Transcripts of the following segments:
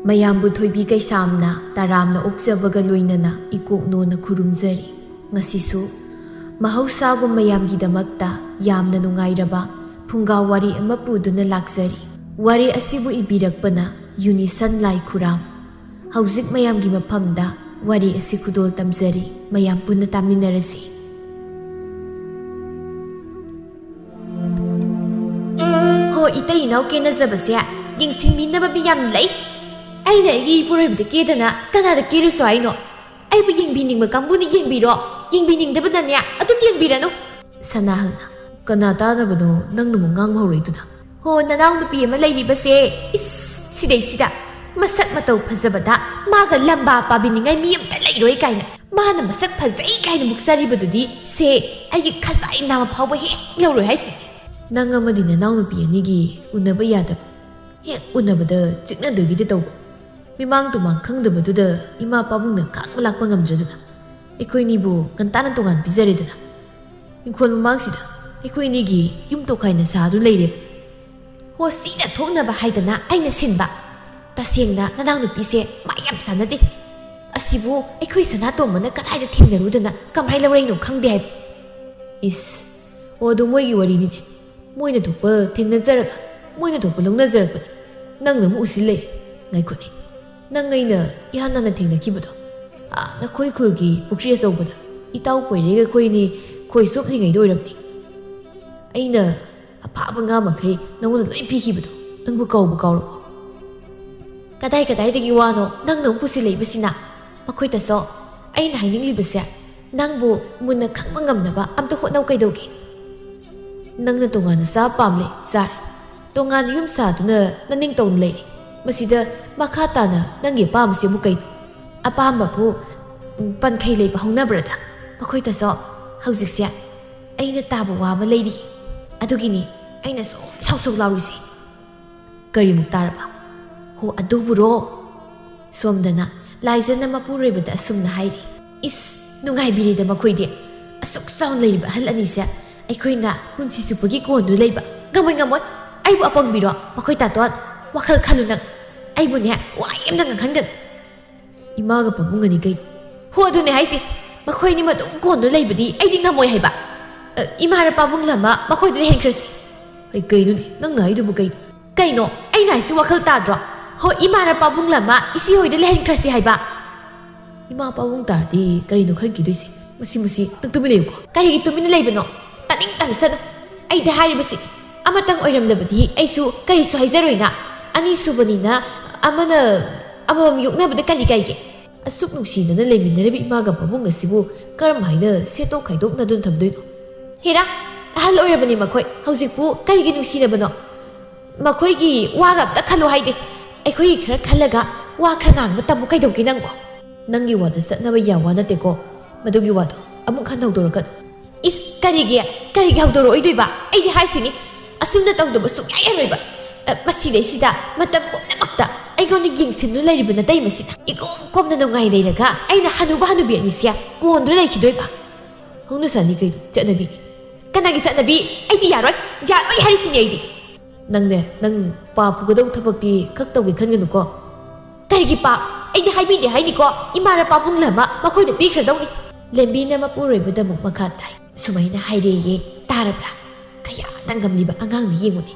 ꯃꯌꯥꯝꯕꯨ ꯊꯣꯏꯕꯤ ꯀꯩꯁꯥꯝꯅ ꯇꯔꯥꯝꯅ ꯑꯣꯛꯆꯕꯒ ꯂꯣꯏꯅꯅ ꯏꯀꯣꯛꯅꯣꯅ ꯈꯨꯔꯨꯝꯖꯔꯤ꯫ ꯉꯁꯤꯁꯨ ꯃꯍꯧꯁꯥꯒꯨꯝ ꯃꯌꯥꯝꯒꯤꯗꯃꯛꯇ ꯌꯥꯝꯅ ꯅꯨꯡꯉꯥꯏꯔꯕ ꯐꯨꯡꯒꯥ ꯋꯥꯔꯤ ꯑꯃ ꯄꯨꯗꯨꯅ ꯂꯥꯛꯆꯔꯤ꯫ ꯋꯥꯔꯤ ꯑꯁꯤꯕꯨ ꯏꯕꯤꯔꯛꯄꯅ ꯌꯨꯅꯤꯁꯟ ꯂꯥꯏꯈꯨꯔꯥꯝ꯫ ꯍꯧꯖꯤꯛ ꯃꯌꯥꯝꯒꯤ ꯃꯐꯝꯗ ꯋꯥꯔꯤ ꯑꯁꯤ ꯈꯨꯗꯣꯜ ꯇꯝꯖꯔꯤ꯫ ꯃꯌꯥꯝ ꯄꯨꯟꯅ ꯇꯥꯃꯤꯟꯅꯔꯁꯤ꯫ ꯍꯣ ꯏꯇꯩ ꯏꯅꯥꯎ ꯀꯦꯅꯖꯕꯁꯦ ꯌꯦꯡꯁꯤꯟꯕꯤꯅꯕ ꯃꯤ ꯌꯥꯝ ꯂꯩ꯫ ꯑꯩꯅ ꯑꯩꯒꯤ ꯏꯄꯨꯔꯣꯏꯕꯗ ꯀꯦꯗꯅ ꯀꯅꯥꯗ ꯀꯦꯔꯨꯁꯨ ꯍꯥꯏꯅꯣ? ꯑꯩꯕꯨ ꯌꯦꯡꯕꯤꯅꯤꯡꯕ ꯀꯥꯡꯕꯨꯅ ꯌꯦꯡꯕꯤꯔꯣ, ꯌꯦꯡꯕꯤꯅꯤꯡꯗꯕꯅꯅꯦ ꯑꯗꯨꯝ ꯌꯦꯡꯕꯤꯔꯅꯨ꯫ ꯁꯅꯥꯍꯜꯅ ꯀꯅꯥ ꯇꯥꯅꯕꯅꯣ ꯅꯪꯅꯃꯨꯛ ꯉꯥꯡꯕ ꯍꯧꯔꯛꯏꯗꯨꯅ? ꯍꯣ ꯅꯅꯥꯎ ꯅꯨꯄꯤ ꯑꯃ ꯂꯩꯔꯤꯕꯁꯦ, ꯁꯤꯗꯩꯁꯤꯗ ꯃꯁꯛ ꯃꯇꯧ ꯐꯖꯕꯗ ꯃꯥꯒ ꯂꯝꯕꯥ ꯄꯥꯕꯤꯅꯤꯡꯉꯥꯏ ꯃꯤ ꯑꯝꯇ ꯂꯩꯔꯣꯏ ꯀꯥꯏꯅ ꯃꯥꯅ ꯃꯁꯛ ꯐꯖꯩ ꯀꯥꯏꯅ ꯃꯨꯛꯆꯔꯤꯕꯗꯨꯗꯤ ꯁꯦ ꯑꯩꯒꯤ ꯈꯖꯥꯏ ꯅꯥꯝꯃ ꯐꯥꯎꯕ ꯍꯦꯛ ꯌꯧꯔꯣꯏ ꯍꯥꯏꯁꯤꯅꯤ꯫ ꯅꯪ ꯑꯃꯗꯤ ꯅꯅꯥꯎ ꯅꯨꯄꯤ ꯑꯅꯤꯒꯤ ꯎꯅꯕ ꯌꯥꯗꯕ, ꯍꯦꯛ ꯎꯅꯕꯗ ꯆꯤꯛꯅꯗꯣꯏꯒꯤꯗꯤ ꯇꯧꯕ꯫ ꯃꯤꯃꯥꯡ ꯇꯨꯃꯥꯡ ꯈꯪꯗꯕꯗꯨꯗ ꯏꯃꯥ ꯄꯥꯕꯨꯡꯅ ꯈꯥꯡꯕ ꯂꯥꯛꯄ ꯉꯝꯗ꯭ꯔꯗꯨꯅ ꯑꯩꯈꯣꯏꯅꯤꯕꯨ ꯉꯟꯇꯥꯅ ꯇꯣꯉꯥꯟ ꯄꯤꯖꯔꯦꯗꯅ ꯏꯪꯈꯣꯜ ꯃꯃꯥꯡꯁꯤꯗ ꯑꯩꯈꯣꯏꯅꯤꯒꯤ ꯌꯨꯝ ꯇꯣꯈꯥꯏꯅ ꯁꯥꯗꯨ ꯂꯩꯔꯦꯕ꯫ ꯍꯣ ꯁꯤꯅ ꯊꯣꯛꯅꯕ ꯍꯥꯏꯗꯅ ꯑꯩꯅ ꯁꯤꯟꯕ꯫ ꯇꯁꯦꯡꯅ ꯅꯅꯥꯎ ꯅꯨꯄꯤꯁꯦ ꯃꯥ ꯌꯥꯝ ꯆꯥꯟꯅꯗꯦ꯫ ꯑꯁꯤꯕꯨ ꯑꯩꯈꯣꯏ ꯁꯅꯥꯇꯣꯝꯕꯅ ꯀꯗꯥꯏꯗ ꯊꯦꯡꯅꯔꯨꯗꯅ ꯀꯃꯥꯏ ꯂꯧꯔꯛꯏꯅꯣ ꯈꯪꯗꯦ ꯍꯥꯏꯕ꯫ ꯑꯣ ꯑꯗꯨ ꯃꯣꯏꯒꯤ ꯋꯥꯔꯤꯅꯤꯅꯦ꯫ ꯃꯣꯏꯅ ꯊꯣꯛꯄ ꯊꯦꯡꯅꯖꯔꯒ ꯃꯣꯏꯅ ꯊꯣꯛꯄ ꯂꯧꯅꯖꯔꯛꯄꯅꯤ꯫ ꯅꯪꯅ ꯑꯃꯨꯛ ꯎꯁꯤꯜ ꯂꯩ꯫ ꯉꯥꯏꯈꯣꯅꯦ, ꯅꯪ ꯑꯩꯅ ꯏꯍꯥꯟ ꯍꯥꯟꯅ ꯊꯦꯡꯅꯈꯤꯕꯗꯣ ꯅꯈꯣꯏ ꯈꯨꯜꯒꯤ ꯄꯨꯈ꯭ꯔꯤ ꯑꯆꯧꯕꯗ ꯏꯇꯥꯎ ꯄꯣꯏꯔꯦꯒ ꯑꯩꯈꯣꯏꯅꯤ ꯈꯣꯏ ꯆꯣꯞꯂꯤꯉꯩꯗ ꯑꯣꯏꯔꯝꯅꯤ꯫ ꯑꯩꯅ ꯑꯐꯥꯕ ꯉꯥ ꯃꯈꯩ ꯅꯪꯉꯣꯟꯗ ꯂꯣꯏ ꯄꯤꯈꯤꯕꯗꯣ ꯅꯪꯕꯨ ꯀꯥꯎꯔꯕꯣ? ꯀꯗꯥꯏꯗꯒꯤ ꯋꯥꯅꯣ ꯅꯪꯅ ꯑꯃꯨꯛ ꯄꯨꯁꯤꯜꯂꯛꯏꯕꯁꯤꯅ? ꯃꯈꯣꯏꯇꯁꯨ ꯑꯩꯅ ꯍꯥꯏꯅꯤꯡꯂꯤꯕꯁꯦ ꯅꯪꯕꯨ ꯃꯨꯟꯅ ꯈꯪꯕ ꯉꯝꯅꯕ ꯑꯝꯇ ꯍꯣꯠꯅꯧ ꯀꯩꯗꯧꯒꯦ? ꯅꯪꯅ ꯇꯣꯉꯥꯟꯅ ꯆꯥꯕ ꯄꯥꯝꯂꯦ ꯆꯥꯔꯦ, ꯇꯣꯉꯥꯟꯅ ꯌꯨꯝ ꯁꯥꯗꯨꯅ ꯅꯅꯤꯡ ꯇꯧꯅ ꯂꯩꯔꯦ꯫ ꯃꯁꯤꯗ ꯃꯈꯥ ꯇꯥꯅ ꯅꯪꯒꯤ ꯑꯄꯥꯝꯕꯁꯤ ꯑꯃꯨꯛ ꯀꯩꯅꯣ? ꯑꯄꯥꯝꯕꯕꯨ ꯄꯟꯈꯩ ꯂꯩꯕ ꯍꯧꯅꯕ꯭ꯔꯗ? ꯃꯈꯣꯏꯇꯁꯨ ꯍꯧꯖꯤꯛꯁꯦ ꯑꯩꯅ ꯇꯥꯕ ꯋꯥ ꯑꯃ ꯂꯩꯔꯤ꯫ ꯑꯗꯨꯒꯤꯅꯤ ꯑꯩꯅ ꯁꯨꯝ ꯁꯧ ꯂꯥꯎꯔꯤꯁꯤ꯫ ꯀꯔꯤꯃꯨꯛ ꯇꯥꯔꯕ? ꯍꯣ ꯑꯗꯨꯕꯨꯔꯣ, ꯁꯣꯝꯗꯅ ꯂꯥꯏꯖꯅ ꯃꯄꯨꯔꯣꯏꯕꯗ ꯑꯁꯨꯝꯅ ꯍꯥꯏꯔꯤ꯫ ꯅꯨꯡꯉꯥꯏꯕꯤꯔꯦꯗ ꯃꯈꯣꯏꯗꯤ꯫ ꯑꯁꯨꯛ ꯆꯥꯎꯅ ꯂꯩꯔꯤꯕ ꯑꯍꯜ ꯑꯅꯤꯁꯦ ꯑꯩꯈꯣꯏꯅ ꯄꯨꯟꯁꯤ ꯆꯨꯞꯄꯒꯤ ꯀꯣꯟꯗꯨ ꯂꯩꯕ ꯉꯝꯃꯣꯏ꯫ ꯑꯩꯕꯨ ꯑꯄꯪꯕꯤꯔꯣ ꯃꯈꯣꯏ ꯇꯥꯇꯣꯟ? ꯋꯥꯈꯜ ꯈꯜꯂꯨ ꯅꯪ꯫ ꯑꯩꯕꯨꯅꯦ ꯋꯥ ꯌꯥꯝꯅ ꯉꯥꯡꯍꯟꯒꯅꯨ꯫ ꯏꯃꯥꯒ ꯄꯥꯕꯨꯡꯒꯅꯤ ꯀꯩꯅꯣ? ꯍꯣ ꯑꯗꯨꯅꯦ ꯍꯥꯏꯁꯤ꯫ ꯃꯈꯣꯏꯅꯤ ꯃꯗꯨꯝ ꯀꯣꯟꯗꯨ ꯂꯩꯕꯗꯤ ꯑꯩꯗꯤ ꯉꯝꯃꯣꯏ ꯍꯥꯏꯕ꯫ ꯏꯃꯥꯔ ꯄꯥꯕꯨꯡ ꯑꯃ ꯃꯈꯣꯏꯗ ꯂꯩꯍꯟꯈ꯭ꯔꯁꯤ꯫ ꯀꯩꯅꯣꯅꯦ ꯅꯪꯅ ꯍꯥꯏꯗꯨꯕꯨ ꯀꯩꯅꯣ? ꯀꯩꯅꯣ ꯑꯩꯅ ꯍꯥꯏꯁꯤ ꯋꯥꯈꯜ ꯇꯥꯗ꯭ꯔꯣ? ꯍꯣ ꯏꯃꯥꯔ ꯄꯥꯕꯨꯡ ꯑꯃ ꯏꯆꯦ ꯍꯣꯏꯗ ꯂꯩꯍꯟꯈ꯭ꯔꯁꯤ ꯍꯥꯏꯕ꯫ ꯏꯃꯥ ꯄꯥꯕꯨꯡ ꯇꯥꯔꯗꯤ ꯀꯔꯤꯅꯣ ꯈꯟꯈꯤꯗꯣꯏꯁꯤ? ꯃꯁꯤ ꯅꯪ ꯇꯨꯃꯤꯟ ꯂꯩꯌꯨꯀꯣ꯫ ꯀꯔꯤꯒꯤ ꯇꯨꯃꯤꯟꯅ ꯂꯩꯕꯅꯣ? ꯇꯥꯅꯤꯡ ꯇꯥꯁꯅꯨ꯫ ꯑꯩꯗ ꯍꯥꯏꯔꯤꯕꯁꯤ ꯑꯃꯇꯪ ꯑꯣꯏꯔꯝꯂꯕꯗꯤ ꯑꯩꯁꯨ ꯀꯔꯤꯁꯨ ꯍꯥꯏꯖꯔꯣꯏꯅ꯫ ꯑꯅꯤꯁꯨꯕꯅꯤꯅ ꯑꯃꯅ ꯑꯃꯃꯝ ꯌꯣꯛꯅꯕꯗ ꯀꯔꯤ ꯀꯥꯏꯒꯦ? ꯑꯁꯨꯛ ꯅꯨꯡꯁꯤꯅꯅ ꯂꯩꯃꯤꯟꯅꯔꯤꯕ ꯏꯃꯥꯒ ꯄꯥꯕꯨꯡ ꯑꯁꯤꯕꯨ ꯀꯔꯝ ꯍꯥꯏꯅ ꯁꯦꯠꯇꯣꯛ ꯈꯥꯏꯗꯣꯛꯅꯗꯨꯅ ꯊꯝꯗꯣꯏꯅꯣ? ꯍꯦꯔꯥ, ꯑꯍꯜ ꯑꯣꯏꯔꯕꯅꯤ ꯃꯈꯣꯏ ꯍꯧꯖꯤꯛꯄꯨ ꯀꯔꯤꯒꯤ ꯅꯨꯡꯁꯤꯅꯕꯅꯣ? ꯃꯈꯣꯏꯒꯤ ꯋꯥꯒ ꯑꯝꯇ ꯈꯜꯂꯨ ꯍꯥꯏꯗꯦ꯫ ꯑꯩꯈꯣꯏꯒꯤ ꯈꯔ ꯈꯜꯂꯒ ꯋꯥ ꯈꯔ ꯉꯥꯡꯕ ꯇꯝꯃꯨ ꯀꯩꯗꯧꯒꯦ ꯅꯪꯕꯣ? ꯅꯪꯒꯤ ꯋꯥꯗ ꯆꯠꯅꯕ ꯌꯥꯋꯥ ꯅꯠꯇꯦꯀꯣ ꯃꯗꯨꯒꯤ ꯋꯥꯗꯣ ꯑꯃꯨꯛ ꯍꯟꯅ ꯍꯧꯗꯣꯔꯛꯀꯅꯨ꯫ ꯀꯔꯤꯒꯤ ꯍꯧꯗꯣꯔꯛꯑꯣꯏꯗꯣꯏꯕ? ꯑꯩꯗꯤ ꯍꯥꯏꯁꯤꯅꯤ ꯑꯁꯨꯝꯅ ꯇꯧꯗꯕ ꯁꯨꯡꯌꯥ ꯌꯥꯔꯣꯏꯕ꯫ ꯃꯁꯤꯗꯩꯁꯤꯗ ꯃꯇꯝ ꯄꯨꯝꯅꯃꯛꯇ ꯑꯩꯉꯣꯟꯗ ꯌꯦꯡꯁꯤꯟꯗꯨꯅ ꯂꯩꯔꯤꯕ ꯅꯇꯩꯃꯁꯤꯅ ꯏꯀꯣꯝ ꯀꯣꯝꯅ ꯅꯨꯡꯉꯥꯏ ꯂꯩꯔꯒ ꯑꯩꯅ ꯍꯅꯨꯕꯤ ꯑꯅꯤꯁꯦ ꯀꯣꯟꯗꯨꯅ ꯂꯩꯈꯤꯗꯣꯏꯕ꯫ ꯍꯧꯅꯁꯥꯅꯤ ꯀꯩꯅꯣ, ꯆꯠꯅꯕꯤ꯫ ꯀꯅꯥꯒꯤ ꯆꯠꯅꯕꯤ? ꯑꯩꯗꯤ ꯌꯥꯔꯣꯏ ꯍꯥꯏꯔꯤꯁꯤꯅꯤ ꯑꯩꯗꯤ꯫ ꯅꯪ ꯄꯥꯞ ꯄꯨꯒꯗꯧꯕ ꯊꯕꯛꯇꯤ ꯈꯛ ꯇꯧꯒꯦ ꯈꯟꯒꯅꯨꯀꯣ꯫ ꯀꯔꯤꯒꯤ ꯄꯥꯞ? ꯑꯩꯗꯤ ꯍꯥꯏꯕꯤꯗꯦ ꯍꯥꯏꯅꯤꯀꯣ꯫ ꯏꯃꯥꯔ ꯄꯥꯕꯨꯡ ꯑꯃ ꯃꯈꯣꯏꯗ ꯄꯤꯈ꯭ꯔꯗꯧꯅꯤ꯫ ꯂꯦꯝꯕꯤꯅ ꯃꯄꯨꯔꯣꯏꯕꯗ ꯑꯃꯨꯛ ꯃꯈꯥ ꯇꯥꯏ꯫ ꯁꯨꯃꯥꯏꯅ ꯍꯥꯏꯔꯦꯌꯦ, ꯇꯥꯔꯕ꯭ꯔꯥ? ꯀꯌꯥꯗ ꯉꯝꯂꯤꯕ ꯑꯉꯥꯡꯅ ꯌꯦꯡꯉꯨꯅꯤ꯫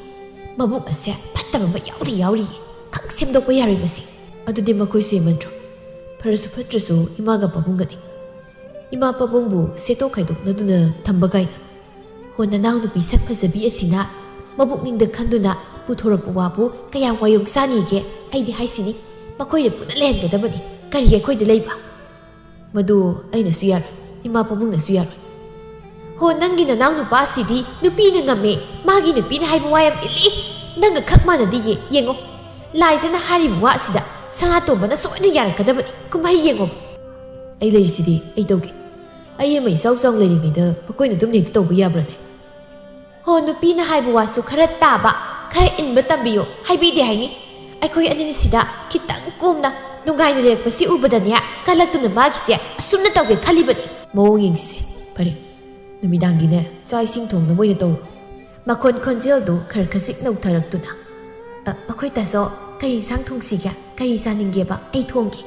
ꯃꯕꯨꯛ ꯑꯁꯦ ꯐꯠꯇꯕ ꯑꯃ ꯌꯥꯎꯔꯤꯌꯦ꯫ ꯈꯪ ꯁꯦꯝꯗꯣꯛꯄ ꯌꯥꯔꯣꯏ ꯃꯁꯤ꯫ ꯑꯗꯨꯗꯤ ꯃꯈꯣꯏꯁꯨ ꯌꯦꯡꯃꯟꯗ꯭ꯔꯣ? ꯐꯔꯁꯨ ꯐꯠꯇ꯭ꯔꯁꯨ ꯏꯃꯥꯒ ꯄꯥꯕꯨꯡꯒꯅꯤ꯫ ꯏꯃꯥ ꯄꯥꯕꯨꯡꯕꯨ ꯁꯦꯠꯇꯣꯛ ꯈꯥꯏꯗꯣꯛꯅꯗꯨꯅ ꯊꯝꯕ ꯀꯥꯏꯅ? ꯍꯣ ꯅꯅꯥꯎ ꯅꯨꯄꯤ ꯁꯛ ꯐꯖꯕꯤ ꯑꯁꯤꯅ ꯃꯕꯨꯛꯅꯤꯡꯗ ꯈꯟꯗꯨꯅ ꯄꯨꯊꯣꯔꯛꯄ ꯋꯥꯕꯨ ꯀꯌꯥ ꯋꯥꯌꯣꯡ ꯆꯥꯅꯤꯒꯦ? ꯑꯩꯗꯤ ꯍꯥꯏꯁꯤꯅꯤ ꯃꯈꯣꯏꯗ ꯄꯨꯟꯅ ꯂꯩꯍꯟꯒꯗꯕꯅꯤ꯫ ꯀꯔꯤꯒꯤ ꯑꯩꯈꯣꯏꯗ ꯂꯩꯕ? ꯃꯗꯨ ꯑꯩꯅꯁꯨ ꯌꯥꯔꯣꯏ, ꯏꯃꯥ ꯄꯥꯕꯨꯡꯅꯁꯨ ꯌꯥꯔꯣꯏ꯫ ꯍꯣ ꯅꯪꯒꯤ ꯅꯅꯥꯎ ꯅꯨꯄꯥꯁꯤꯗꯤ ꯅꯨꯄꯤꯅ ꯉꯝꯃꯦ, ꯃꯥꯒꯤ ꯅꯨꯄꯤꯅ ꯍꯥꯏꯕ ꯋꯥ ꯌꯥꯝ ꯏꯜꯂꯤ꯫ ꯅꯪꯒ ꯈꯛ ꯃꯥꯟꯅꯗꯤꯌꯦ ꯌꯦꯡꯉꯣ꯫ ꯂꯥꯏꯖꯅ ꯍꯥꯏꯔꯤꯕ ꯋꯥ ꯑꯁꯤꯗ ꯁꯅꯥꯇꯣꯝꯕꯅ ꯁꯣꯏꯗꯅ ꯌꯥꯔꯛꯀꯗꯕꯅꯤ꯫ ꯀꯨꯝꯍꯩ ꯌꯦꯡꯉꯣ꯫ ꯑꯩ ꯂꯩꯔꯤꯁꯤꯗꯤ ꯑꯩ ꯇꯧꯒꯦ꯫ ꯑꯩ ꯑꯃ ꯏꯆꯥꯎ ꯆꯥꯎꯅ ꯂꯩꯔꯤꯉꯩꯗ ꯃꯈꯣꯏꯅ ꯑꯗꯨꯝ ꯍꯦꯛꯇ ꯇꯧꯕ ꯌꯥꯕ꯭ꯔꯅꯦ? ꯍꯣ ꯅꯨꯄꯤꯅ ꯍꯥꯏꯕ ꯋꯥꯁꯨ ꯈꯔ ꯇꯥꯕ, ꯈꯔ ꯏꯟꯕ ꯇꯝꯕꯤꯌꯨ ꯍꯥꯏꯕꯤꯗꯦ ꯍꯥꯏꯅꯤ꯫ ꯑꯩꯈꯣꯏ ꯑꯅꯤꯁꯤꯗ ꯈꯤꯇꯪ ꯀꯣꯝꯅ ꯅꯨꯡꯉꯥꯏꯅ ꯂꯩꯔꯛꯄꯁꯤ ꯎꯕꯗꯅꯦ ꯀꯜꯂꯛꯇꯨꯅ ꯃꯥꯒꯤꯁꯦ ꯑꯁꯨꯝꯅ ꯇꯧꯒꯦ ꯈꯜꯂꯤꯕꯅꯤ꯫ ꯃꯑꯣꯡ ꯌꯦꯡꯁꯤꯁꯦ꯫ ꯐꯔꯦ, ꯅꯨꯃꯤꯗꯥꯡꯒꯤꯅꯦ ꯆꯥꯛ ꯏꯁꯤꯡ ꯊꯣꯡꯅꯕ ꯑꯣꯏꯅ ꯇꯧꯔꯣ꯫ ꯃꯈꯣꯟ ꯈꯣꯟꯖꯦꯜꯗꯨ ꯈꯔ ꯈꯖꯤꯛ ꯅꯧꯊꯔꯛꯇꯨꯅ ꯃꯈꯣꯏ ꯇꯥꯁꯣ ꯀꯔꯤ ꯏꯟꯁꯥꯡ ꯊꯣꯡꯁꯤꯒꯦ? ꯀꯔꯤ ꯆꯥꯅꯤꯡꯒꯦꯕ ꯑꯩ ꯊꯣꯡꯒꯦ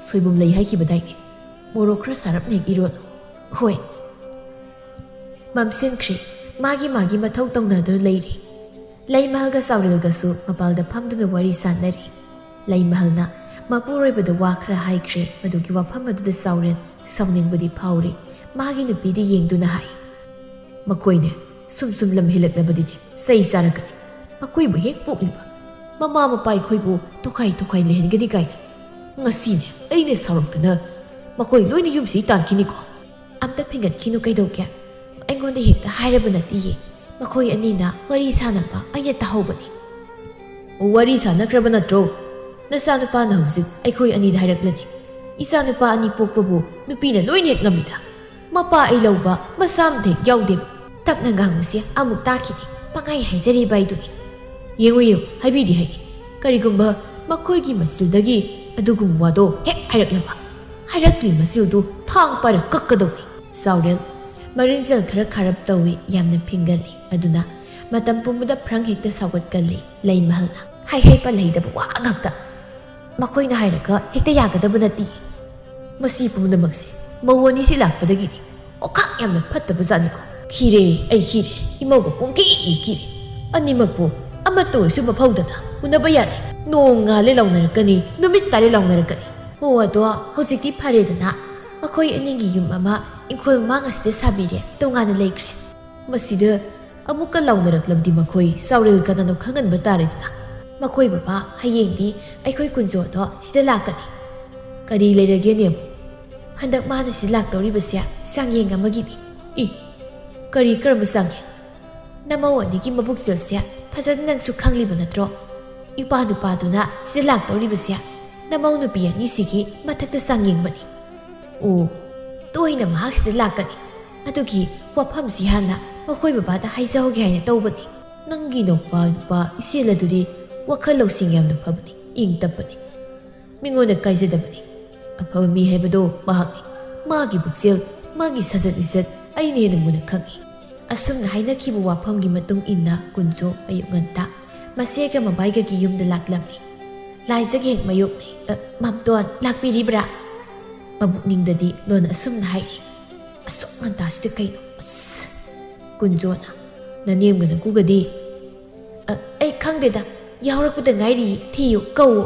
ꯁꯣꯏꯕꯨꯝ ꯂꯩ ꯍꯥꯏꯈꯤꯕꯗꯥꯏꯅꯦ ꯃꯣꯔꯣꯛ ꯈꯔ ꯁꯥꯔꯞꯅ ꯏꯔꯣꯜꯂꯨ ꯍꯣꯏ ꯃꯝꯁꯤꯟꯈ꯭ꯔꯦ ꯃꯥꯒꯤ ꯃꯊꯧ ꯇꯧꯅꯗꯨꯅ ꯂꯩꯔꯤ ꯂꯩꯃꯍꯜꯒ ꯆꯥꯎꯔꯦꯜꯒꯁꯨ ꯃꯄꯥꯜꯗ ꯐꯝꯗꯨꯅ ꯋꯥꯔꯤ ꯁꯥꯟꯅꯔꯤ ꯂꯩꯃꯍꯜꯅ ꯃꯄꯨꯔꯣꯏꯕꯗ ꯋꯥ ꯈꯔ ꯍꯥꯏꯈ꯭ꯔꯦ ꯃꯗꯨꯒꯤ ꯋꯥꯐꯝ ꯑꯗꯨꯗ ꯆꯥꯎꯔꯦꯜ ꯁꯥꯎꯅꯤꯡꯕꯗꯤ ꯐꯥꯎꯔꯤ ꯃꯥꯒꯤ ꯅꯨꯄꯤꯗ ꯌꯦꯡꯗꯨꯅ ꯍꯥꯏ ꯃꯈꯣꯏꯅꯦ ꯁꯨꯝ ꯂꯝ ꯍꯦꯜꯂꯛꯂꯕꯗꯤꯅꯦ ꯆꯩ ꯆꯥꯔꯛꯀꯅꯤ ꯃꯈꯣꯏꯕꯨ ꯍꯦꯛ ꯄꯣꯛꯂꯤꯕ ꯃꯃꯥ ꯃꯄꯥ ꯑꯩꯈꯣꯏꯕꯨ ꯇꯣꯈꯥꯏ ꯂꯩꯍꯟꯒꯅꯤ ꯀꯥꯏꯅ ꯉꯁꯤꯅꯦ ꯑꯩꯅ ꯁꯥꯎꯔꯛꯇꯅ ꯃꯈꯣꯏ ꯂꯣꯏꯅ ꯌꯨꯝꯁꯤ ꯇꯥꯟꯈꯤꯅꯤꯀꯣ ꯑꯝꯇ ꯐꯤꯡꯒꯠꯈꯤꯅꯨ ꯀꯩꯗꯧꯒꯦ ꯑꯩꯉꯣꯟꯗ ꯍꯦꯛꯇ ꯍꯥꯏꯔꯕ ꯅꯠꯇꯤꯌꯦ ꯃꯈꯣꯏ ꯑꯅꯤꯅ ꯋꯥꯔꯤ ꯁꯥꯟꯅꯕ ꯑꯩꯅ ꯇꯥꯍꯧꯕꯅꯤ ꯋꯥꯔꯤ ꯁꯥꯟꯅꯈ꯭ꯔꯕ ꯅꯠꯇ꯭ꯔꯣ ꯅꯆꯥꯅꯨꯄꯥꯅ ꯍꯧꯖꯤꯛ ꯑꯩꯈꯣꯏ ꯑꯅꯤꯗ ꯍꯥꯏꯔꯛꯂꯅꯤ ꯏꯆꯥꯅꯨꯄꯥ ꯑꯅꯤ ꯄꯣꯛꯄꯕꯨ ꯅꯨꯄꯤꯅ ꯂꯣꯏꯅ ꯍꯦꯛ ꯉꯝꯃꯤꯗ ꯃꯄꯥ ꯑꯩ ꯂꯧꯕ ꯃꯁꯥ ꯑꯃꯇ ꯍꯦꯛ ꯌꯥꯎꯗꯦꯕ ꯇꯞꯅ ꯉꯥꯡꯕꯁꯦ ꯑꯃꯨꯛ ꯇꯥꯈꯤꯅꯤ ꯄꯪꯍꯥꯏ ꯍꯥꯏꯖꯔꯤꯕ ꯑꯩꯗꯨꯅꯤ ꯌꯦꯡꯉꯨ ꯍꯥꯏꯕꯤꯗꯤ ꯍꯥꯏꯅꯤ ꯀꯔꯤꯒꯨꯝꯕ ꯃꯈꯣꯏꯒꯤ ꯃꯆꯤꯜꯗꯒꯤ ꯑꯗꯨꯒꯨꯝꯕ ꯋꯥꯗꯣ ꯍꯦꯛ ꯍꯥꯏꯔꯛꯂꯕ ꯍꯥꯏꯔꯛꯂꯤ ꯃꯆꯤꯜꯗꯨ ꯊꯥꯡ ꯄꯥꯏꯔ ꯀꯛꯀꯗꯧꯅꯤ ꯆꯥꯎꯔꯦꯜ ꯃꯔꯤꯡꯖꯦꯜ ꯈꯔ ꯈꯥꯔꯞ ꯇꯧꯏ ꯌꯥꯝꯅ ꯐꯤꯡꯒꯜꯂꯤ ꯑꯗꯨꯅ ꯃꯇꯝ ꯄꯨꯝꯕꯗ ꯐ꯭ꯔꯪ ꯍꯦꯛꯇ ꯁꯥꯎꯒꯠꯀꯜꯂꯤ ꯂꯩꯃꯍꯜꯅ ꯍꯥꯏ ꯄꯜꯂꯩꯗꯕ ꯋꯥ ꯉꯥꯛꯇ ꯃꯈꯣꯏꯅ ꯍꯥꯏꯔꯒ ꯍꯦꯛꯇ ꯌꯥꯒꯗꯕ ꯅꯠꯇꯦ ꯃꯁꯤ ꯄꯨꯝꯅꯃꯛꯁꯦ ꯃꯧ ꯑꯅꯤꯁꯤ ꯂꯥꯛꯄꯗꯒꯤꯅꯤ ꯑꯣꯈꯥꯛ ꯌꯥꯝꯅ ꯐꯠꯇꯕ ꯖꯥꯠꯅꯤꯀꯣ ꯈꯤꯔꯦ ꯑꯩ ꯈꯤꯔꯦ ꯏꯃꯧꯒ ꯄꯨꯡꯈꯤ ꯑꯅꯤꯃꯛꯄꯨ ꯑꯃꯠꯇ ꯑꯣꯏꯔꯁꯨ ꯃꯐꯧꯗꯅ ꯎꯅꯕ ꯌꯥꯗꯦ ꯅꯣꯡ ꯉꯥꯜꯂꯦ ꯂꯥꯎꯅꯔꯛꯀꯅꯤ ꯅꯨꯃꯤꯠ ꯇꯥꯔꯦ ꯂꯥꯎꯅꯔꯛꯀꯅꯤ ꯍꯣ ꯑꯗꯣ ꯍꯧꯖꯤꯛꯇꯤ ꯐꯔꯦꯗꯅ ꯃꯈꯣꯏ ꯑꯅꯤꯒꯤ ꯌꯨꯝ ꯑꯃ ꯏꯪꯈꯣꯜ ꯃꯃꯥꯡ ꯑꯁꯤꯗ ꯁꯥꯕꯤꯔꯦ ꯇꯣꯉꯥꯟꯅ ꯂꯩꯈ꯭ꯔꯦ ꯃꯁꯤꯗ ꯑꯃꯨꯛꯀ ꯂꯥꯎꯅꯔꯛꯂꯕꯗꯤ ꯃꯈꯣꯏ ꯆꯥꯎꯔꯦꯜ ꯀꯅꯥꯅꯣ ꯈꯪꯍꯟꯕ ꯇꯥꯔꯦꯗꯅ ꯃꯈꯣꯏ ꯕꯕꯥ ꯍꯌꯦꯡꯗꯤ ꯑꯩꯈꯣꯏ ꯀꯨꯟꯖꯣꯗꯣ ꯁꯤꯗ ꯂꯥꯛꯀꯅꯤ ꯀꯔꯤ ꯂꯩꯔꯒꯦꯅꯦ ꯍꯟꯗꯛ ꯃꯥꯅ ꯁꯤꯗ ꯂꯥꯛꯇꯧꯔꯤꯕꯁꯦ ꯆꯥꯡꯌꯦꯡ ꯑꯃꯒꯤꯅꯤ ꯀꯔꯤ ꯀꯔꯝꯕ ꯆꯥꯡꯌꯦꯡ ꯅꯃꯧ ꯑꯅꯤꯒꯤ ꯃꯕꯨꯛꯆꯦꯜꯁꯦ ꯐꯖꯅ ꯅꯪꯁꯨ ꯈꯪꯂꯤꯕ ꯅꯠꯇ꯭ꯔꯣ ꯏꯄꯥ ꯅꯨꯄꯥꯗꯨꯅ ꯁꯤꯗ ꯂꯥꯛꯇꯧꯔꯤꯕꯁꯦ ꯅꯃꯧ ꯅꯨꯄꯤ ꯑꯅꯤꯁꯤꯒꯤ ꯃꯊꯛꯇ ꯆꯥꯡꯌꯦꯡꯕꯅꯤ ꯑꯣ ꯇꯣꯏꯅ ꯃꯍꯥꯛ ꯁꯤꯗ ꯂꯥꯛꯀꯅꯤ ꯑꯗꯨꯒꯤ ꯋꯥꯐꯝꯁꯤ ꯍꯥꯟꯅ ꯃꯈꯣꯏ ꯕꯕꯥꯗ ꯍꯥꯏꯖꯍꯧꯒꯦ ꯍꯥꯏꯅ ꯇꯧꯕꯅꯤ ꯅꯪꯒꯤ ꯅꯨꯄꯥ ꯏꯆꯦꯜ ꯑꯗꯨꯗꯤ ꯋꯥꯈꯜ ꯂꯧꯁꯤꯡ ꯌꯥꯝꯅ ꯐꯕꯅꯤ ꯏꯪ ꯇꯞꯄꯅꯤ ꯃꯤꯉꯣꯟꯗ ꯀꯥꯏꯖꯗꯕꯅꯤ ꯑꯐꯕ ꯃꯤ ꯍꯥꯏꯕꯗꯣ ꯃꯍꯥꯛꯅꯤ ꯃꯥꯒꯤ ꯄꯨꯛꯆꯦꯜ ꯃꯥꯒꯤ ꯁꯖꯠ ꯂꯤꯆꯠ ꯑꯩꯅ ꯍꯦꯟꯅ ꯃꯨꯟꯅ ꯈꯪꯏ ꯑꯁꯨꯝꯅ ꯍꯥꯏꯅꯈꯤꯕ ꯋꯥꯐꯝꯒꯤ ꯃꯇꯨꯡ ꯏꯟꯅ ꯀꯨꯟꯖꯣ ꯑꯌꯨꯛ ꯉꯟꯇꯥ ꯃꯆꯦꯒ ꯃꯕꯥꯏꯒꯒꯤ ꯌꯨꯝꯗ ꯂꯥꯛꯂꯝꯃꯤ ꯂꯥꯏꯖꯒ ꯍꯦꯛ ꯃꯥꯌꯣꯛꯅꯩ ꯃꯝꯇꯣꯟ ꯂꯥꯛꯄꯤꯔꯤꯕ꯭ꯔꯥ ꯃꯕꯨꯛꯅꯤꯡꯗꯗꯤ ꯂꯣꯟ ꯑꯁꯨꯝꯅ ꯍꯥꯏꯔꯤ ꯑꯁꯨꯛ ꯉꯟꯇꯥꯁꯤꯗ ꯀꯩꯅꯣ ꯑꯁ ꯀꯨꯟꯖꯣꯅ ꯅꯅꯦꯝꯒ ꯅꯀꯨꯒꯗꯤ ꯑꯩ ꯈꯪꯗꯦꯗ ꯌꯥꯎꯔꯛꯄꯗ ꯉꯥꯏꯔꯤ ꯊꯤꯌꯨ ꯀꯧꯋꯣ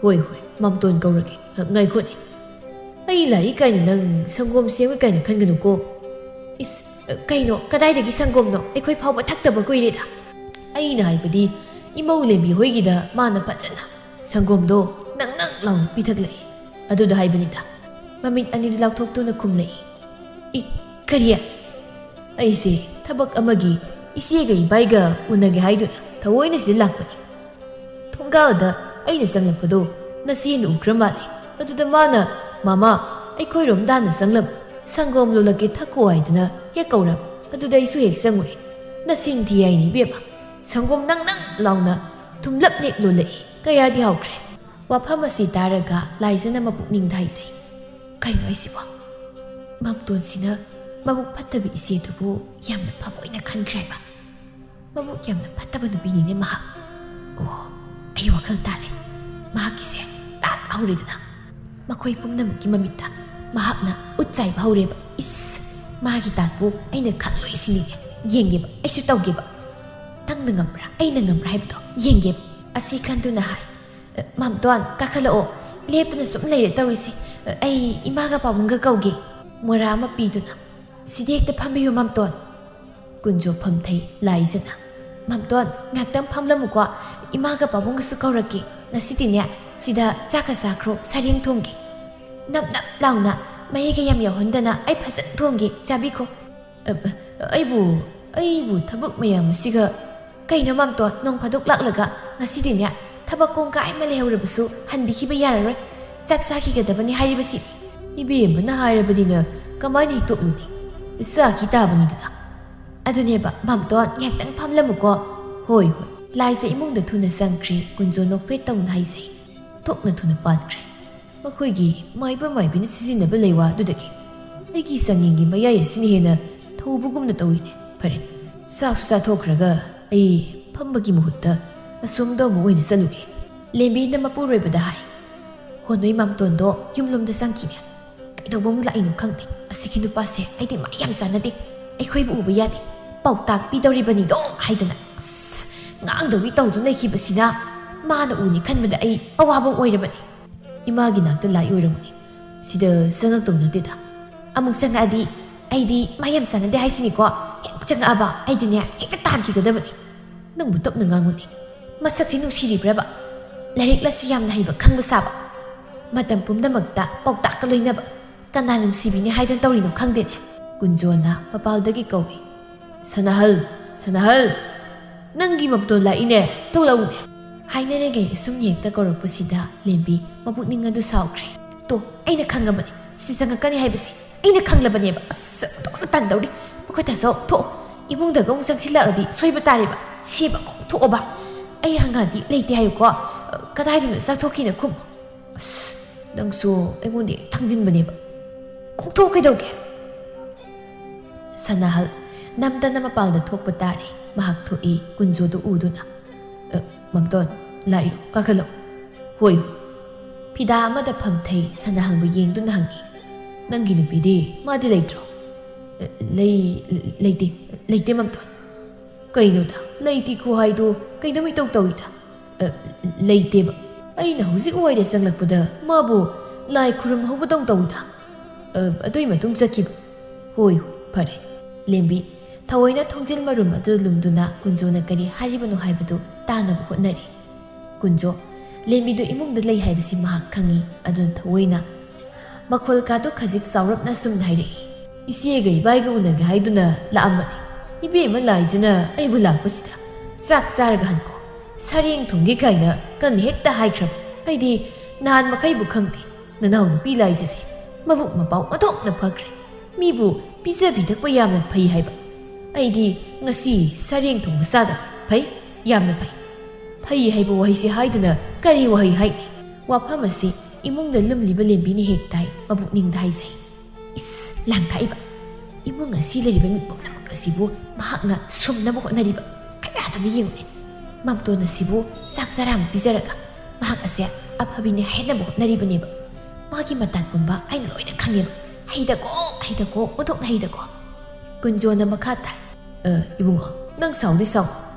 ꯍꯣꯏ ꯃꯝꯇꯣꯟ ꯀꯧꯔꯒꯦ ꯉꯥꯏꯈꯣꯅꯦ ꯑꯩ ꯂꯥꯛꯏ ꯀꯥꯏꯅ ꯅꯪ ꯁꯪꯒꯣꯝ ꯁꯦꯝꯒ ꯀꯥꯏꯅ ꯈꯟꯒꯅꯨꯀꯣ ꯀꯩꯅꯣ ꯀꯗꯥꯏꯗꯒꯤ ꯁꯪꯒꯣꯝꯅꯣ ꯑꯩꯈꯣꯏ ꯐꯥꯎꯕ ꯊꯛꯇꯕ ꯀꯨꯏꯔꯦꯗ ꯑꯩꯅ ꯍꯥꯏꯕꯗꯤ ꯏꯃꯧ ꯂꯦꯝꯕꯤ ꯍꯣꯏꯒꯤꯗ ꯃꯥꯅ ꯐꯖꯅ ꯁꯪꯒꯣꯝꯗꯣ ꯅꯪ ꯂꯥꯎꯅ ꯄꯤꯊꯛꯂꯛꯏ ꯑꯗꯨꯗ ꯍꯥꯏꯕꯅꯤꯗ ꯃꯃꯤꯠ ꯑꯅꯤꯗꯨ ꯂꯥꯎꯊꯣꯛꯇꯨꯅ ꯈꯨꯝꯂꯛꯏ ꯀꯔꯤ ꯑꯩꯁꯦ ꯊꯕꯛ ꯑꯃꯒꯤ ꯏꯆꯦꯒ ꯏꯕꯥꯏꯒ ꯎꯅꯒꯦ ꯍꯥꯏꯗꯨꯅ ꯊꯑꯣꯏꯅ ꯁꯤꯗ ꯂꯥꯛꯄꯅꯤ ꯊꯣꯡꯒꯥꯜꯗ ꯑꯩꯅ ꯆꯪꯂꯛꯄꯗꯣ ꯅꯆꯦꯅ ꯎꯈ꯭ꯔ ꯃꯥꯜꯂꯦ ꯑꯗꯨꯗ ꯃꯥꯅ ꯃꯥꯃꯥ ꯑꯩꯈꯣꯏꯔꯣꯝꯗ ꯍꯥꯟꯅ ꯆꯪꯂꯝꯃꯨ ꯁꯪꯒꯣꯝ ꯂꯣꯜꯂꯛꯀꯦ ꯊꯛꯈꯣ ꯍꯥꯏꯗꯅ ꯍꯦꯛ ꯀꯧꯔꯕ ꯑꯗꯨꯗ ꯑꯩꯁꯨ ꯍꯦꯛ ꯆꯪꯉꯨꯔꯦ ꯅꯆꯤꯟ ꯊꯤ ꯍꯥꯏꯅꯤ ꯏꯕꯦꯝꯃ ꯁꯪꯒꯣꯝ ꯅꯪ ꯂꯥꯎꯅ ꯊꯨꯝꯂꯞꯅꯦꯛ ꯂꯣꯜꯂꯛꯏ ꯀꯌꯥꯗꯤ ꯍꯥꯎꯈ꯭ꯔꯦ ꯋꯥꯐꯝ ꯑꯁꯤ ꯇꯥꯔꯒ ꯂꯥꯏꯖꯅ ꯃꯄꯨꯛꯅꯤꯡꯗ ꯍꯥꯏꯖꯩ ꯀꯩꯅꯣ ꯑꯩꯁꯤꯕꯣ ꯃꯝꯇꯣꯟꯁꯤꯅ ꯃꯕꯨꯛ ꯐꯠꯇꯕ ꯏꯆꯦꯗꯨꯕꯨ ꯌꯥꯝꯅ ꯐꯕ ꯑꯣꯏꯅ ꯈꯟꯈ꯭ꯔꯦ ꯍꯥꯏꯕ ꯃꯕꯨꯛ ꯌꯥꯝꯅ ꯐꯠꯇꯕ ꯅꯨꯄꯤꯅꯤꯅꯦ ꯃꯍꯥꯛ ꯑꯣ ꯑꯩ ꯋꯥꯈꯜ ꯇꯥꯔꯦ ꯃꯍꯥꯛꯀꯤꯁꯦ ꯇꯥꯠ ꯍꯧꯔꯦꯗꯅ ꯃꯈꯣꯏ ꯄꯨꯝꯅꯃꯛꯀꯤ ꯃꯃꯤꯠꯇ ꯃꯍꯥꯛꯅ ꯎꯠ ꯆꯥꯏꯕ ꯍꯧꯔꯦꯕ ꯃꯥꯒꯤ ꯇꯥꯠꯄꯨ ꯑꯩꯅ ꯈꯪꯂꯣꯏ ꯁꯤꯅꯤꯅꯦ ꯌꯦꯡꯒꯦꯕ ꯑꯩꯁꯨ ꯇꯧꯒꯦꯕ ꯅꯪꯅ ꯉꯝꯕ꯭ꯔꯥ ꯑꯩꯅ ꯉꯝꯕ꯭ꯔꯥ ꯍꯥꯏꯕꯗꯣ ꯌꯦꯡꯒꯦꯕ ꯑꯁꯤ ꯈꯟꯗꯨꯅ ꯍꯥꯏ ꯃꯝꯇꯣꯟ ꯀꯥꯈꯠꯂꯛꯑꯣ ꯂꯦꯞꯇꯅ ꯁꯨꯝ ꯂꯩꯔꯦ ꯇꯧꯔꯤꯁꯤ ꯑꯩ ꯏꯃꯥꯒ ꯄꯥꯕꯨꯡꯒ ꯀꯧꯒꯦ ꯃꯣꯔꯥ ꯑꯃ ꯄꯤꯗꯨꯅ ꯁꯤꯗ ꯍꯦꯛꯇ ꯐꯝꯕꯤꯌꯨ ꯃꯝꯇꯣꯟ ꯀꯨꯟꯖꯣ ꯐꯝꯊꯩ ꯂꯥꯏꯖꯅ ꯃꯝꯇꯣꯟ ꯉꯥꯛꯇꯪ ꯐꯝꯂꯝꯃꯨꯀꯣ ꯏꯃꯥꯒ ꯄꯥꯕꯨꯡꯒꯁꯨ ꯀꯧꯔꯛꯀꯦ ꯉꯁꯤꯗꯤꯅꯦ ꯁꯤꯗ ꯆꯥꯛꯀ ꯆꯥꯈ꯭ꯔꯣ ꯁꯔꯦꯡ ꯊꯣꯡꯒꯦ ꯅꯞ ꯂꯥꯎꯅ ꯃꯍꯤꯒ ꯌꯥꯝ ꯌꯥꯎꯍꯟꯗꯅ ꯑꯩ ꯐꯖꯅ ꯊꯣꯡꯒꯦ ꯆꯥꯕꯤꯈꯣ ꯑꯩꯕꯨ ꯊꯕꯛ ꯃꯌꯥꯝꯁꯤꯒ ꯀꯩꯅꯣ ꯃꯝꯇꯣꯟ ꯅꯣꯡ ꯐꯥꯗꯣꯛ ꯂꯥꯛꯂꯒ ꯉꯁꯤꯗꯤꯅꯦ ꯊꯕꯛ ꯀꯣꯡꯀꯥꯏ ꯑꯃ ꯂꯩꯍꯧꯔꯕꯁꯨ ꯍꯟꯕꯤꯈꯤꯕ ꯌꯥꯔꯔꯣꯏ ꯆꯥꯛ ꯆꯥꯈꯤꯒꯗꯕꯅꯤ ꯍꯥꯏꯔꯤꯕꯁꯤ ꯏꯕꯦꯝꯃꯅ ꯍꯥꯏꯔꯕꯅꯤꯅ ꯀꯃꯥꯏꯅ ꯍꯤꯛꯇꯣꯛꯂꯨꯅꯤ ꯆꯥꯈꯤ ꯇꯥꯕꯅꯤꯗꯅ ꯑꯗꯨꯅꯦꯕ ꯃꯝꯇꯣꯟ ꯉꯥꯛꯇꯪ ꯐꯝꯂꯝꯃꯨꯀꯣ ꯍꯣꯏ ꯂꯥꯏꯖ ꯏꯃꯨꯡꯗ ꯊꯨꯅ ꯆꯪꯈ꯭ꯔꯦ ꯀꯨꯟꯖꯣ ꯅꯣꯛꯐꯦꯠ ꯇꯧꯅ ꯍꯥꯏꯖꯩ ꯊꯣꯛꯅ ꯊꯨꯅ ꯄꯥꯟꯈ꯭ꯔꯦ ꯃꯈꯣꯏꯒꯤ ꯃꯥꯏꯕ ꯃꯥꯏꯕꯤꯅ ꯁꯤꯖꯤꯟꯅꯕ ꯂꯩꯋꯥ ꯑꯗꯨꯗꯒꯤ ꯑꯩꯒꯤ ꯆꯥꯡꯌꯦꯡꯒꯤ ꯃꯌꯥꯏ ꯑꯁꯤꯅ ꯍꯦꯟꯅ ꯊꯧꯕꯒꯨꯝꯅ ꯇꯧꯏꯅꯦ ꯐꯔꯦ ꯆꯥꯛꯁꯨ ꯆꯥꯊꯣꯛꯈ꯭ꯔꯒ ꯑꯩ ꯐꯝꯕꯒꯤ ꯃꯍꯨꯠꯇ ꯑꯁꯣꯝꯗ ꯑꯃꯨꯛ ꯑꯣꯏꯅ ꯆꯠꯂꯨꯒꯦ ꯂꯦꯝꯕꯤꯅ ꯃꯄꯨꯔꯣꯏꯕꯗ ꯍꯥꯏ ꯍꯣꯟꯅꯣꯏ ꯃꯥꯝꯇꯣꯟꯗꯣ ꯌꯨꯝꯂꯣꯝꯗ ꯆꯪꯈꯤꯅꯦ ꯀꯩꯗꯧꯕ ꯑꯃꯨꯛ ꯂꯥꯛꯏꯅꯣ ꯈꯪꯗꯦ ꯑꯁꯤꯒꯤ ꯅꯨꯄꯥꯁꯦ ꯑꯩꯗꯤ ꯃꯥ ꯌꯥꯝ ꯆꯥꯟꯅꯗꯦ ꯑꯩꯈꯣꯏꯕꯨ ꯎꯕ ꯌꯥꯗꯦ ꯄꯥꯎꯇꯥꯛ ꯄꯤꯗꯧꯔꯤꯕꯅꯤꯗꯣ ꯍꯥꯏꯗꯅ ꯑꯁ ꯉꯥꯡꯗꯧꯒꯤ ꯇꯧꯗꯨꯅ ꯂꯩꯈꯤꯕꯁꯤꯅ ꯃꯥꯅ ꯎꯅꯤ ꯈꯟꯕꯗ ꯑꯩ ꯑꯋꯥꯕ ꯑꯣꯏꯔꯕꯅꯤ ꯏꯃꯥꯒꯤ ꯅꯥꯛꯇ ꯂꯥꯛꯏ ꯑꯣꯏꯔꯝꯒꯅꯤ ꯁꯤꯗ ꯆꯪꯉꯛꯇꯧ ꯅꯠꯇꯦꯗ ꯑꯃꯨꯛ ꯆꯪꯉꯛꯑꯗꯤ ꯑꯩꯗꯤ ꯃꯥ ꯌꯥꯝ ꯆꯥꯟꯅꯗꯦ ꯍꯥꯏꯁꯤꯅꯤꯀꯣ ꯍꯦꯛ ꯆꯪꯉꯛꯑꯕ ꯑꯩꯗꯤꯅꯦ ꯍꯦꯛꯇ ꯇꯥꯟꯈꯤꯒꯗꯕꯅꯤ ꯅꯪꯕꯨ ꯇꯞꯅ ꯉꯥꯡꯉꯨꯅꯦ ꯃꯁꯛꯁꯤ ꯅꯨꯡꯁꯤꯔꯤꯕ꯭ꯔꯕ ꯂꯥꯏꯔꯤꯛ ꯂꯥꯏꯁꯨ ꯌꯥꯝꯅ ꯍꯩꯕ ꯈꯪꯕ ꯁꯥꯕ ꯃꯇꯝ ꯄꯨꯝꯅꯃꯛꯇ ꯄꯥꯎꯇꯥꯛꯀ ꯂꯣꯏꯅꯕ ꯀꯅꯥ ꯅꯨꯡꯁꯤꯕꯤꯅꯤ ꯍꯥꯏꯗꯅ ꯇꯧꯔꯤꯅꯣ ꯈꯪꯗꯦꯅꯦ ꯀꯨꯟꯖꯣꯅ ꯃꯄꯥꯜꯗꯒꯤ ꯀꯧꯏ ꯁꯅꯥꯍꯜ ꯁꯅꯥꯍꯜ ꯅꯪꯒꯤ ꯃꯝꯇꯣꯟ ꯂꯥꯛꯏꯅꯦ ꯊꯣꯛꯂꯛꯎꯅꯦ ꯍꯥꯏꯅꯔꯤꯉꯩ ꯑꯁꯨꯝ ꯍꯦꯛꯇ ꯀꯧꯔꯛꯄꯁꯤꯗ ꯂꯦꯝꯕꯤ ꯃꯄꯨꯛꯅꯤꯡ ꯑꯗꯨ ꯁꯥꯎꯈ꯭ꯔꯦ ꯇꯣ ꯑꯩꯅ ꯈꯪꯉꯕꯅꯤ ꯁꯤ ꯆꯪꯉꯛꯀꯅꯤ ꯍꯥꯏꯕꯁꯦ ꯑꯩꯅ ꯈꯪꯂꯕꯅꯦꯕ ꯑꯁ ꯇꯣꯛꯅ ꯇꯥꯟꯗꯧꯔꯤ ꯃꯈꯣꯏ ꯇꯥꯆꯧ ꯊꯣꯛꯑꯣ ꯏꯃꯨꯡꯗꯒ ꯑꯃꯨꯛ ꯆꯪꯁꯤꯜꯂꯛꯑꯗꯤ ꯁꯣꯏꯕ ꯇꯥꯔꯦꯕ ꯁꯦꯕ ꯀꯣꯛ ꯊꯣꯛꯑꯣꯕ ꯑꯩ ꯍꯪꯉꯥꯗꯤ ꯂꯩꯇꯦ ꯍꯥꯏꯌꯨꯀꯣ ꯀꯗꯥꯏꯗꯅꯣ ꯆꯪꯊꯣꯛꯈꯤꯅ ꯈꯨꯝ ꯑꯁ ꯅꯪꯁꯨ ꯑꯩꯉꯣꯟꯗ ꯍꯦꯛ ꯊꯪꯖꯤꯟꯕꯅꯦꯕ ꯀꯣꯛꯊꯣꯛ ꯀꯩꯗꯧꯒꯦ ꯁꯅꯥꯍꯜ ꯅꯝꯗꯅ ꯃꯄꯥꯜꯗ ꯊꯣꯛꯄ ꯇꯥꯔꯦ ꯃꯍꯥꯛ ꯊꯣꯛꯏ ꯀꯨꯟꯖꯣꯗꯨ ꯎꯗꯨꯅ ꯃꯝꯇꯣꯟ ꯂꯥꯛꯏꯔꯣ ꯀꯥꯈꯠꯂꯣ ꯍꯣꯏ ꯐꯤꯗꯥ ꯑꯃꯗ ꯐꯝꯊꯩ ꯁꯅꯥꯍꯜꯕꯨ ꯌꯦꯡꯗꯨꯅ ꯍꯪꯉꯤ ꯅꯪꯒꯤ ꯅꯨꯄꯤꯗꯤ ꯃꯥꯗꯤ ꯂꯩꯇ꯭ꯔꯣ ꯂꯩꯇꯦ ꯃꯝꯇꯣꯟ ꯀꯩꯅꯣꯗ ꯂꯩꯇꯦ ꯈꯨꯍꯥꯏꯗꯣ ꯀꯩꯅꯣ ꯏꯇꯧ ꯇꯧꯏꯗ ꯂꯩꯇꯦꯕ ꯑꯩꯅ ꯍꯧꯖꯤꯛ ꯋꯥꯏꯗ ꯆꯪꯂꯛꯄꯗ ꯃꯥꯕꯨ ꯂꯥꯏ ꯈꯨꯔꯨꯝꯍꯧꯕꯗꯧ ꯇꯧꯏꯗ ꯑꯗꯨꯏ ꯃꯇꯨꯡ ꯆꯠꯈꯤꯕ ꯍꯣꯏ ꯐꯔꯦ ꯂꯦꯝꯕꯤ ꯊꯑꯣꯏꯅ ꯊꯣꯡꯖꯤꯜ ꯃꯔꯨꯝ ꯑꯗꯨ ꯂꯨꯝꯗꯨꯅ ꯀꯨꯟꯖꯣꯅ ꯀꯔꯤ ꯍꯥꯏꯔꯤꯕꯅꯣ ꯍꯥꯏꯕꯗꯨ ꯇꯥꯅꯕ ꯍꯣꯠꯅꯔꯤ ꯀꯨꯟꯖꯣ ꯂꯦꯝꯕꯤꯗꯨ ꯏꯃꯨꯡꯗ ꯂꯩ ꯍꯥꯏꯕꯁꯤ ꯃꯍꯥꯛ ꯈꯪꯉꯤ ꯑꯗꯨꯅ ꯊꯑꯣꯏꯅ ꯃꯈꯣꯜ ꯀꯥꯗꯨ ꯈꯖꯤꯛ ꯆꯥꯎꯔꯞꯅ ꯁꯨꯝꯅ ꯍꯥꯏꯔꯛꯏ ꯏꯆꯦꯒ ꯏꯕꯥꯏꯒ ꯎꯅꯒꯦ ꯍꯥꯏꯗꯨꯅ ꯂꯥꯛꯑꯝꯕꯅꯤ ꯏꯕꯦꯝꯃ ꯂꯥꯏꯖꯅ ꯑꯩꯕꯨ ꯂꯥꯛꯄꯁꯤꯗ ꯆꯥꯛ ꯆꯥꯔꯒ ꯍꯟꯀꯣ ꯁꯔꯦꯡ ꯊꯣꯡꯒꯦ ꯀꯥꯏꯅ ꯀꯟꯅ ꯍꯦꯛꯇ ꯍꯥꯏꯈ꯭ꯔꯕ ꯑꯩꯗꯤ ꯅꯍꯥꯟ ꯃꯈꯩꯕꯨ ꯈꯪꯗꯦ ꯅꯅꯥꯎ ꯅꯨꯄꯤ ꯂꯥꯏꯖꯁꯦ ꯃꯕꯨꯛ ꯃꯄꯥꯎ ꯑꯣꯟꯊꯣꯛꯅ ꯐꯈ꯭ꯔꯦ ꯃꯤꯕꯨ ꯄꯤꯖꯕꯤꯊꯛꯄ ꯌꯥꯝꯅ ꯐꯩ ꯍꯥꯏꯕ ꯑꯩꯗꯤ ꯉꯁꯤ ꯁꯔꯦꯡ ꯊꯣꯡꯕ ꯆꯥꯗꯕ ꯐꯩ ꯌꯥꯝꯅ ꯐꯩ ꯍꯥꯏꯕ ꯋꯥꯍꯩꯁꯤ ꯍꯥꯏꯗꯨꯅ ꯀꯔꯤ ꯋꯥꯍꯩ ꯍꯥꯏꯅꯤ ꯋꯥꯐꯝ ꯑꯁꯤ ꯏꯃꯨꯡꯗ ꯂꯨꯝꯂꯤꯕ ꯂꯦꯝꯕꯤꯅ ꯍꯦꯛ ꯇꯥꯏ ꯃꯕꯨꯛꯅꯤꯡꯗ ꯍꯥꯏꯖꯩ ꯏꯁ ꯂꯥꯡꯊꯥꯛꯏꯕ ꯏꯃꯨꯡ ꯑꯁꯤ ꯂꯩꯔꯤꯕ ꯃꯤ ꯄꯨꯝꯅꯃꯛ ꯑꯁꯤꯕꯨ ꯃꯍꯥꯛꯅ ꯁꯨꯝꯅꯕ ꯍꯣꯠꯅꯔꯤꯕ ꯀꯌꯥꯗꯅ ꯌꯦꯡꯉꯨꯅꯦ ꯃꯝꯇꯣꯟ ꯑꯁꯤꯕꯨ ꯆꯥꯛ ꯆꯔꯥ ꯄꯤꯖꯔꯒ ꯃꯍꯥꯛ ꯑꯁꯦ ꯑꯐꯕꯤꯅꯦ ꯍꯥꯏꯅꯕ ꯍꯣꯠꯅꯔꯤꯕꯅꯦꯕ ꯃꯥꯒꯤ ꯃꯇꯥꯠ ꯄꯨꯝꯕ ꯑꯩꯅ ꯂꯣꯏꯅ ꯈꯪꯉꯦꯕ ꯍꯩꯗꯀꯣ ꯑꯣꯟꯊꯣꯛꯅ ꯍꯩꯗꯀꯣ ꯀꯨꯟꯖꯣꯅ ꯃꯈꯥ ꯇꯥꯏ ꯏꯕꯨꯡꯉꯣ ꯅꯪ ꯁꯥꯎꯗꯤ ꯁꯥꯎ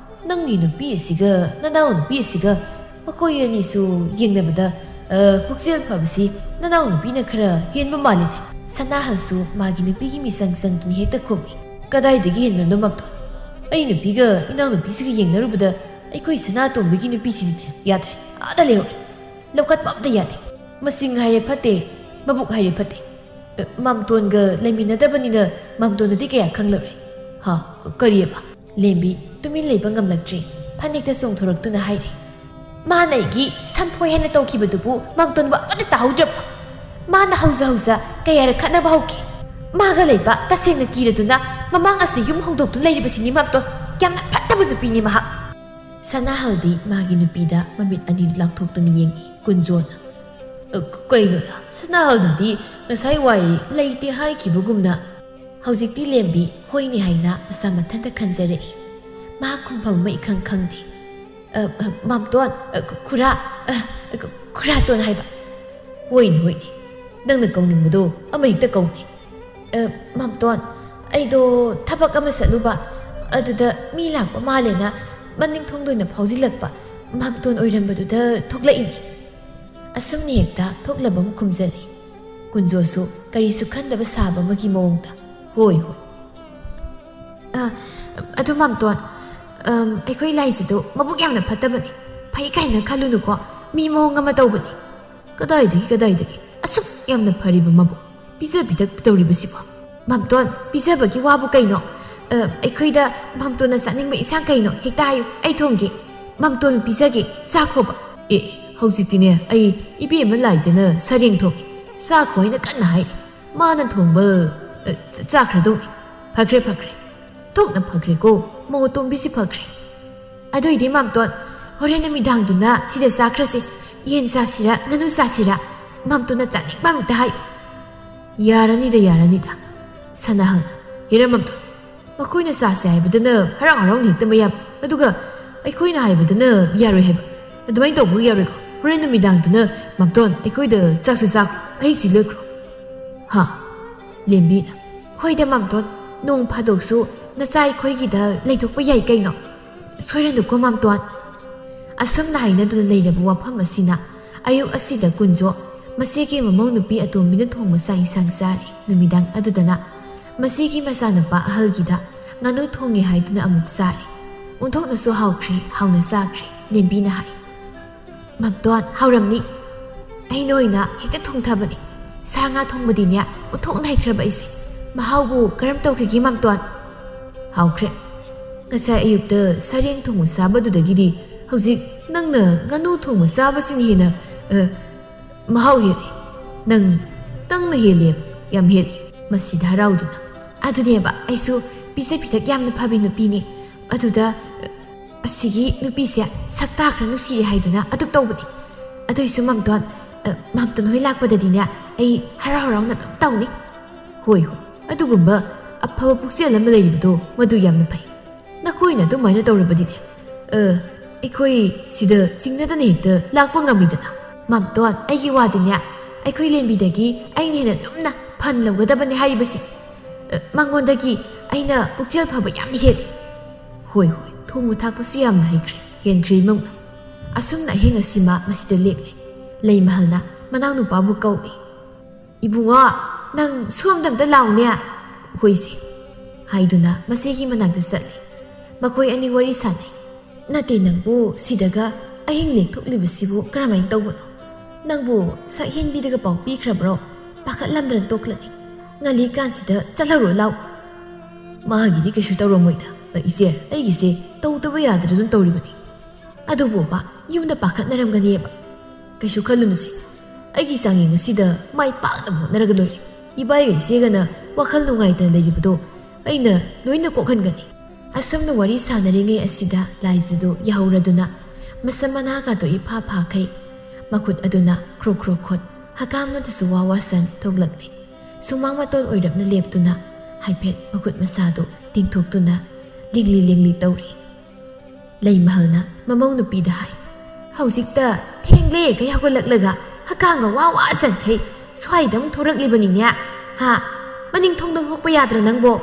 ꯅꯪꯒꯤ ꯅꯨꯄꯤ ꯑꯁꯤꯒ ꯅꯅꯥꯎ ꯅꯨꯄꯤ ꯑꯁꯤꯒ ꯃꯈꯣꯏ ꯑꯅꯤꯁꯨ ꯌꯦꯡꯅꯕꯗ ꯄꯨꯛꯆꯦꯜ ꯐꯕꯁꯤ ꯅꯅꯥꯎ ꯅꯨꯄꯤꯅ ꯈꯔ ꯍꯦꯟꯕ ꯃꯥꯜꯂꯤꯅꯦ ꯁꯅꯥꯍꯜꯁꯨ ꯃꯥꯒꯤ ꯅꯨꯄꯤꯒꯤ ꯃꯤꯆꯪ ꯆꯪꯗꯨꯅ ꯍꯦꯛꯇ ꯈꯨꯝꯃꯤ ꯀꯗꯥꯏꯗꯒꯤ ꯍꯦꯟꯕꯅꯣ ꯃꯝꯇꯣꯟ ꯑꯩ ꯅꯨꯄꯤꯒ ꯏꯅꯥꯎ ꯅꯨꯄꯤꯁꯤꯒ ꯌꯦꯡꯅꯔꯨꯕꯗ ꯑꯩꯈꯣꯏ ꯁꯅꯥꯇꯣꯝꯕꯤꯒꯤ ꯅꯨꯄꯤꯁꯤꯗꯤꯅꯦ ꯌꯥꯗ꯭ꯔꯦ ꯑꯥꯗ ꯂꯩꯍꯧꯔꯦ ꯂꯧꯈꯠꯄ ꯑꯝꯇ ꯌꯥꯗꯦ ꯃꯁꯤꯡ ꯍꯥꯏꯔꯦ ꯐꯠꯇꯦ ꯃꯕꯨꯛ ꯍꯥꯏꯔꯦ ꯐꯠꯇꯦ ꯃꯝꯇꯣꯟꯒ ꯂꯩꯃꯤꯟꯅꯗꯕꯅꯤꯅ ꯃꯝꯇꯣꯟꯅꯗꯤ ꯀꯌꯥ ꯈꯪꯂꯔꯣꯏ ꯍꯥ ꯀꯔꯤꯑꯕ ꯂꯦꯝꯕꯤ ꯇꯨꯃꯤꯟ ꯂꯩꯕ ꯉꯝꯂꯛꯇ꯭ꯔꯤ ꯐꯅꯦꯛꯇ ꯆꯣꯡꯊꯣꯔꯛꯇꯨꯅ ꯍꯥꯏꯔꯤ ꯃꯥꯅ ꯑꯩꯒꯤ ꯁꯝꯐꯣꯏ ꯍꯥꯏꯅ ꯇꯧꯈꯤꯕꯗꯨꯕꯨ ꯃꯝꯇꯣꯟꯕꯨ ꯑꯃꯠꯇ ꯇꯥꯍꯧꯗ꯭ꯔꯕ ꯃꯥꯅ ꯍꯧꯖ ꯀꯌꯥꯔꯛ ꯈꯠꯅꯕ ꯍꯧꯈꯤ ꯃꯥꯒ ꯂꯩꯕ ꯇꯁꯦꯡꯅ ꯀꯤꯔꯗꯨꯅ ꯃꯃꯥꯡ ꯑꯁꯤ ꯌꯨꯝ ꯍꯣꯡꯗꯣꯛꯇꯨꯅ ꯂꯩꯔꯤꯕꯁꯤꯅꯤ ꯃꯝꯇꯣꯟ ꯌꯥꯝꯅ ꯐꯠꯇꯕ ꯅꯨꯄꯤꯅꯤ ꯃꯍꯥꯛ ꯁꯅꯥꯍꯜꯗꯤ ꯃꯥꯒꯤ ꯅꯨꯄꯤꯗ ꯃꯃꯤꯠ ꯑꯅꯤꯗꯨ ꯂꯥꯡꯊꯣꯛꯇꯨꯅ ꯌꯦꯡꯉꯤ ꯀꯨꯟꯖꯣꯅ ꯀꯩꯅꯣꯗ ꯁꯅꯥꯍꯜꯅꯗꯤ ꯉꯁꯥꯏ ꯋꯥꯏ ꯂꯩꯇꯦ ꯍꯥꯏꯈꯤꯕꯒꯨꯝꯅ ꯍꯧꯖꯤꯛꯇꯤ ꯂꯦꯝꯕꯤ ꯍꯣꯏꯅꯤ ꯍꯥꯏꯅ ꯃꯁꯥ ꯃꯊꯟꯇ ꯈꯟꯖꯔꯛꯏ ꯃꯍꯥꯛ ꯈꯨꯝꯐꯝ ꯑꯃ ꯏꯈꯪ ꯈꯪꯗꯦ ꯃꯝꯇꯣꯟ ꯈꯨꯔꯥꯇꯣꯟ ꯍꯥꯏꯕ ꯍꯣꯏꯅꯤ ꯅꯪꯅ ꯀꯧꯅꯤꯡꯕꯗꯣ ꯑꯃ ꯍꯦꯛꯇ ꯀꯧꯅꯤ ꯃꯝꯇꯣꯟ ꯑꯩꯗꯣ ꯊꯕꯛ ꯑꯃ ꯆꯠꯂꯨꯕ ꯑꯗꯨꯗ ꯃꯤ ꯂꯥꯛꯄ ꯃꯥꯜꯂꯦꯅ ꯃꯅꯤꯡ ꯊꯣꯡꯗꯣꯏꯅ ꯐꯥꯎꯖꯤꯜꯂꯛꯄ ꯃꯝꯇꯣꯟ ꯑꯣꯏꯔꯝꯕꯗꯨꯗ ꯊꯣꯛꯂꯛꯏꯅꯤ ꯑꯁꯨꯝꯅ ꯍꯦꯛꯇ ꯊꯣꯛꯂꯕ ꯑꯃ ꯈꯨꯝꯖꯜꯂꯤ ꯀꯨꯟꯖꯣꯁꯨ ꯀꯔꯤꯁꯨ ꯈꯟꯗꯕ ꯁꯥꯕ ꯑꯃꯒꯤ ꯃꯑꯣꯡꯗ ꯍꯣꯏ ꯑꯗꯨ ꯃꯝꯇꯣꯟ ꯑꯩꯈꯣꯏ ꯂꯥꯏꯁꯤꯗꯣ ꯃꯕꯨꯛ ꯌꯥꯝꯅ ꯐꯠꯇꯕꯅꯤ ꯐꯩ ꯀꯥꯏꯅ ꯈꯜꯂꯨꯅꯨꯀꯣ ꯃꯤ ꯃꯑꯣꯡ ꯑꯃ ꯇꯧꯕꯅꯤ ꯀꯗꯥꯏꯗꯒꯤ ꯑꯁꯨꯛ ꯌꯥꯝꯅ ꯐꯔꯤꯕ ꯃꯕꯨꯛ ꯄꯤꯖꯕꯤꯗꯛ ꯇꯧꯔꯤꯕꯁꯤꯕꯣ ꯃꯝꯇꯣꯟ ꯄꯤꯖꯕꯒꯤ ꯋꯥꯕꯨ ꯀꯩꯅꯣ ꯑꯩꯈꯣꯏꯗ ꯃꯝꯇꯣꯟꯅ ꯆꯥꯅꯤꯡꯕ ꯏꯟꯁꯥꯡ ꯀꯩꯅꯣ ꯍꯦꯛꯇ ꯍꯥꯏꯌꯨ ꯑꯩ ꯊꯣꯡꯒꯦ ꯃꯝꯇꯣꯟ ꯄꯤꯖꯒꯦ ꯆꯥꯈꯣꯕ ꯍꯧꯖꯤꯛꯇꯤꯅꯦ ꯑꯩ ꯏꯕꯦꯝꯃ ꯂꯥꯏꯖꯅ ꯁꯔꯦꯡ ꯊꯣꯡꯉꯤ ꯆꯥꯈꯣ ꯍꯥꯏꯅ ꯀꯟꯅ ꯍꯥꯏ ꯃꯥꯅ ꯊꯣꯡꯕ ꯆꯥꯈ꯭ꯔꯗꯧꯅꯤ ꯐꯈ꯭ꯔꯦ ꯊꯣꯛꯅ ꯐꯈ꯭ꯔꯦꯀꯣ ꯃꯧ ꯑꯇꯣꯝꯕꯤꯁꯤ ꯐꯈ꯭ꯔꯦ ꯑꯗꯨꯏꯗꯤ ꯃꯝꯇꯣꯟ ꯍꯣꯔꯦꯟ ꯅꯨꯃꯤꯗꯥꯡꯗꯨꯅ ꯁꯤꯗ ꯆꯥꯈ꯭ꯔꯁꯤ ꯌꯦꯟ ꯆꯥꯁꯤꯔ ꯉꯥꯅꯨ ꯆꯥꯁꯤꯔ ꯃꯝꯇꯣꯟꯅ ꯆꯥꯅꯤꯡꯕ ꯑꯝꯇ ꯍꯥꯏ ꯌꯥꯔꯅꯤꯗ ꯁꯅꯥꯍꯜ ꯍꯦꯔ ꯃꯝꯇꯣꯟ ꯃꯈꯣꯏꯅ ꯆꯥꯁꯦ ꯍꯥꯏꯕꯗꯅ ꯍꯔꯥꯎꯅ ꯍꯦꯛꯇ ꯃꯌꯥꯝ ꯑꯗꯨꯒ ꯑꯩꯈꯣꯏꯅ ꯍꯥꯏꯕꯗꯅ ꯌꯥꯔꯣꯏ ꯍꯥꯏꯕ ꯑꯗꯨꯃꯥꯏꯅ ꯇꯧꯕ ꯌꯥꯔꯣꯏꯀꯣ ꯍꯣꯔꯦꯟ ꯅꯨꯃꯤꯗꯥꯡꯗꯨꯅ ꯃꯝꯇꯣꯟ ꯑꯩꯈꯣꯏꯗ ꯆꯥꯛꯁꯨ ꯆꯥꯛ ꯑꯍꯤꯡꯁꯤ ꯂꯣꯏꯈ꯭ꯔꯣ ꯍꯥ ꯂꯦꯝꯕꯤꯅ ꯍꯣꯏꯗ ꯃꯝꯇꯣꯟ ꯅꯣꯡ ꯐꯥꯗꯣꯛꯁꯨ ꯅꯆꯥ ꯑꯩꯈꯣꯏꯒꯤꯗ ꯂꯩꯊꯣꯛꯄ ꯌꯥꯏ ꯀꯩꯅꯣ ꯁꯣꯏꯔꯅꯨꯀꯣ ꯃꯝꯇꯣꯟ ꯑꯁꯨꯝꯅ ꯍꯥꯏꯅꯗꯨꯅ ꯂꯩꯔꯕ ꯋꯥꯐꯝ ꯑꯁꯤꯅ ꯑꯌꯨꯛ ꯑꯁꯤꯗ ꯀꯨꯟꯖꯣ ꯃꯁꯤꯒꯤ ꯃꯃꯧ ꯅꯨꯄꯤ ꯑꯇꯣꯝꯕꯤꯅ ꯊꯣꯡꯕ ꯆꯥꯛ ꯏꯟꯁꯥꯡ ꯆꯥꯔꯤ ꯅꯨꯃꯤꯗꯥꯡ ꯑꯗꯨꯗꯅ ꯃꯁꯤꯒꯤ ꯃꯆꯥꯅꯨꯄꯥ ꯑꯍꯜꯒꯤꯗ ꯉꯥꯅꯨ ꯊꯣꯡꯉꯦ ꯍꯥꯏꯗꯨꯅ ꯑꯃꯨꯛ ꯆꯥꯔꯤ ꯑꯣꯟꯊꯣꯛꯅꯁꯨ ꯍꯥꯎꯈ꯭ꯔꯦ ꯍꯥꯎꯅ ꯆꯥꯈ꯭ꯔꯦ ꯂꯦꯝꯕꯤꯅ ꯍꯥꯏ ꯃꯝꯇꯣꯟ ꯍꯥꯎꯔꯝꯅꯤ ꯑꯩꯅ ꯑꯣꯏꯅ ꯍꯦꯛꯇ ꯊꯣꯡꯊꯕꯅꯤ ꯁꯥ ꯉꯥ ꯊꯣꯡꯕꯗꯤꯅꯦ ꯑꯣꯟꯊꯣꯛꯅ ꯍꯩꯈ꯭ꯔꯕ ꯑꯩꯁꯦ ꯃꯍꯥꯎꯕꯨ ꯀꯔꯝ ꯇꯧꯈꯤꯒꯦ ꯃꯝꯇꯣꯟ ꯍꯥꯎꯈ꯭ꯔꯦ ꯉꯁꯥꯏ ꯑꯌꯨꯛꯇ ꯁꯔꯦꯡ ꯊꯣꯡꯕ ꯆꯥꯕꯗꯨꯗꯒꯤꯗꯤ ꯍꯧꯖꯤꯛ ꯅꯪꯅ ꯉꯥꯅꯨ ꯊꯣꯡꯕ ꯆꯥꯕꯁꯤꯅ ꯍꯦꯟꯅ ꯃꯍꯥꯎ ꯍꯦꯜꯂꯤ ꯅꯪꯅ ꯍꯦꯜꯂꯦꯕ ꯌꯥꯝ ꯍꯦꯜꯂꯤ ꯃꯁꯤꯗ ꯍꯔꯥꯎꯗꯨꯅ ꯑꯗꯨꯅꯦꯕ ꯑꯩꯁꯨ ꯄꯤꯖ ꯄꯤꯊꯛ ꯌꯥꯝꯅ ꯐꯕꯤ ꯅꯨꯄꯤꯅꯤ ꯑꯗꯨꯗ ꯑꯁꯤꯒꯤ ꯅꯨꯄꯤꯁꯦ ꯁꯛꯇꯥ ꯈꯔ ꯅꯨꯡꯁꯤꯌꯦ ꯍꯥꯏꯗꯨꯅ ꯑꯗꯨꯛ ꯇꯧꯕꯅꯤ ꯑꯗꯨꯏꯁꯨ ꯃꯝꯇꯣꯟ ꯍꯣꯏ ꯂꯥꯛꯄꯗꯗꯤꯅꯦ ꯑꯩ ꯍꯔꯥꯎ ꯍꯔꯥꯎꯅ ꯑꯗꯨꯝ ꯇꯧꯅꯤ ꯍꯣꯏ ꯑꯗꯨꯒꯨꯝꯕ ꯑꯐꯕ ꯄꯨꯛꯆꯦꯜ ꯑꯃ ꯂꯩꯔꯤꯕꯗꯣ ꯃꯗꯨ ꯌꯥꯝꯅ ꯐꯩ ꯅꯈꯣꯏꯅ ꯑꯗꯨꯃꯥꯏꯅ ꯇꯧꯔꯕꯗꯤꯅꯦ ꯑꯩꯈꯣꯏ ꯁꯤꯗ ꯆꯤꯡꯅꯗꯅ ꯍꯦꯛꯇ ꯂꯥꯛꯄ ꯉꯝꯃꯤꯗꯅ ꯃꯝꯇꯣꯟ ꯑꯩꯒꯤ ꯋꯥꯗꯤꯅꯦ ꯑꯩꯈꯣꯏ ꯂꯦꯝꯕꯤꯗꯒꯤ ꯑꯩꯅ ꯍꯦꯟꯅ ꯂꯨꯝꯅ ꯐꯟ ꯂꯧꯒꯗꯕꯅꯤ ꯍꯥꯏꯔꯤꯕꯁꯤ ꯃꯉꯣꯟꯗꯒꯤ ꯑꯩꯅ ꯄꯨꯛꯆꯦꯜ ꯐꯕ ꯌꯥꯝꯅ ꯍꯦꯜꯂꯤ ꯍꯣꯏ ꯊꯣꯡꯕ ꯊꯥꯛꯄꯁꯨ ꯌꯥꯝꯅ ꯍꯦꯟꯈ꯭ꯔꯦ ꯏꯃꯧꯅ ꯑꯁꯨꯝꯅ ꯑꯍꯤꯡ ꯑꯁꯤꯃ ꯃꯁꯤꯗ ꯂꯦꯛꯂꯦ ꯂꯩꯃꯍꯜꯅ ꯃꯅꯥꯎꯅꯨꯄꯥꯕꯨ ꯀꯧꯏ ꯏꯕꯨꯡꯉꯣ ꯅꯪ ꯁꯣꯝꯗ ꯑꯝꯇ ꯂꯥꯎꯅꯦ ꯍꯣꯏꯁꯦ ꯍꯥꯏꯗꯨꯅ ꯃꯁꯤꯒꯤ ꯃꯅꯥꯛꯇ ꯆꯠꯂꯤ ꯃꯈꯣꯏ ꯑꯅꯤ ꯋꯥꯔꯤ ꯁꯥꯟꯅꯩ ꯅꯠꯇꯦ ꯅꯪꯕꯨ ꯁꯤꯗꯒ ꯑꯍꯤꯡ ꯂꯦꯛꯊꯣꯛꯂꯤꯕꯁꯤꯕꯨ ꯀꯔꯝꯍꯥꯏꯅ ꯇꯧꯕꯅꯣ ꯅꯪꯕꯨ ꯁꯛꯍꯦꯟꯕꯤꯗꯒ ꯄꯥꯎ ꯄꯤꯈ꯭ꯔꯕ꯭ꯔꯣ ꯄꯥꯈꯠꯂꯝꯗꯅ ꯇꯣꯛꯂꯅꯤ ꯉꯜꯂꯤꯀꯥꯟꯁꯤꯗ ꯆꯠꯍꯧꯔꯣ ꯂꯥꯎ ꯃꯥꯒꯤꯗꯤ ꯀꯩꯁꯨ ꯇꯧꯔꯝꯃꯣꯏꯗ ꯏꯆꯦ ꯑꯩꯒꯤꯁꯦ ꯇꯧꯗꯕ ꯌꯥꯗ꯭ꯔꯦ ꯑꯗꯨꯝ ꯇꯧꯔꯤꯕꯅꯤ ꯑꯗꯨꯕꯨꯕ ꯌꯨꯝꯗ ꯄꯥꯈꯠꯅꯔꯝꯒꯅꯦꯕ ꯀꯩꯁꯨ ꯈꯜꯂꯨꯅꯨꯁꯤ ꯑꯩꯒꯤ ꯆꯥꯡꯌꯦꯡ ꯑꯁꯤꯗ ꯃꯥꯏ ꯄꯥꯛꯅꯕ ꯍꯣꯠꯅꯔꯒ ꯂꯣꯏꯔꯦ ꯏꯕꯥꯏꯒ ꯏꯆꯦꯒꯅ ꯋꯥꯈꯜ ꯅꯨꯡꯉꯥꯏꯇꯅ ꯂꯩꯔꯤꯕꯗꯣ ꯑꯩꯅ ꯂꯣꯏꯅ ꯀꯣꯛꯍꯟꯒꯅꯤ ꯑꯁꯨꯝꯅ ꯋꯥꯔꯤ ꯁꯥꯟꯅꯔꯤꯉꯩ ꯑꯁꯤꯗ ꯂꯥꯏꯖꯗꯨ ꯌꯥꯍꯧꯔꯗꯨꯅ ꯃꯁꯝ ꯃꯅꯥꯒꯗꯣ ꯏꯐꯥ ꯐꯥꯈꯩ ꯃꯈꯨꯠ ꯑꯗꯨꯅ ꯈ꯭ꯔꯣ ꯈ꯭ꯔꯣ ꯈꯣꯠ ꯍꯀꯥꯝꯅꯗꯨꯁꯨ ꯋꯥ ꯋꯥꯁꯟ ꯊꯣꯛꯂꯛꯂꯤ ꯁꯨꯃꯥꯡ ꯃꯇꯣꯟ ꯑꯣꯏꯔꯞꯅ ꯂꯦꯞꯇꯨꯅ ꯍꯥꯏꯐꯦꯠ ꯃꯈꯨꯠ ꯃꯁꯥꯗꯨ ꯇꯤꯡꯊꯣꯛꯇꯨꯅ ꯂꯤꯡꯂꯤ ꯇꯧꯔꯤ ꯂꯩꯃꯍꯜꯅ ꯃꯃꯧ ꯅꯨꯄꯤꯗ ꯍꯥꯏ ꯍꯧꯖꯤꯛꯇ ꯊꯦꯡꯂꯦ ꯀꯩ ꯍꯧꯒꯠꯂꯛꯂꯒ ꯍꯀꯥꯝꯒ ꯋꯥ ꯋꯥꯁꯟꯈꯩ ꯁ꯭ꯋꯥꯏꯗ ꯑꯃꯨꯛ ꯊꯣꯔꯛꯂꯤꯕꯅꯤꯅꯦ ꯃꯅꯤꯡ ꯊꯣꯡꯗ ꯊꯣꯛꯄ ꯌꯥꯗ꯭ꯔꯥ ꯅꯪꯕꯣ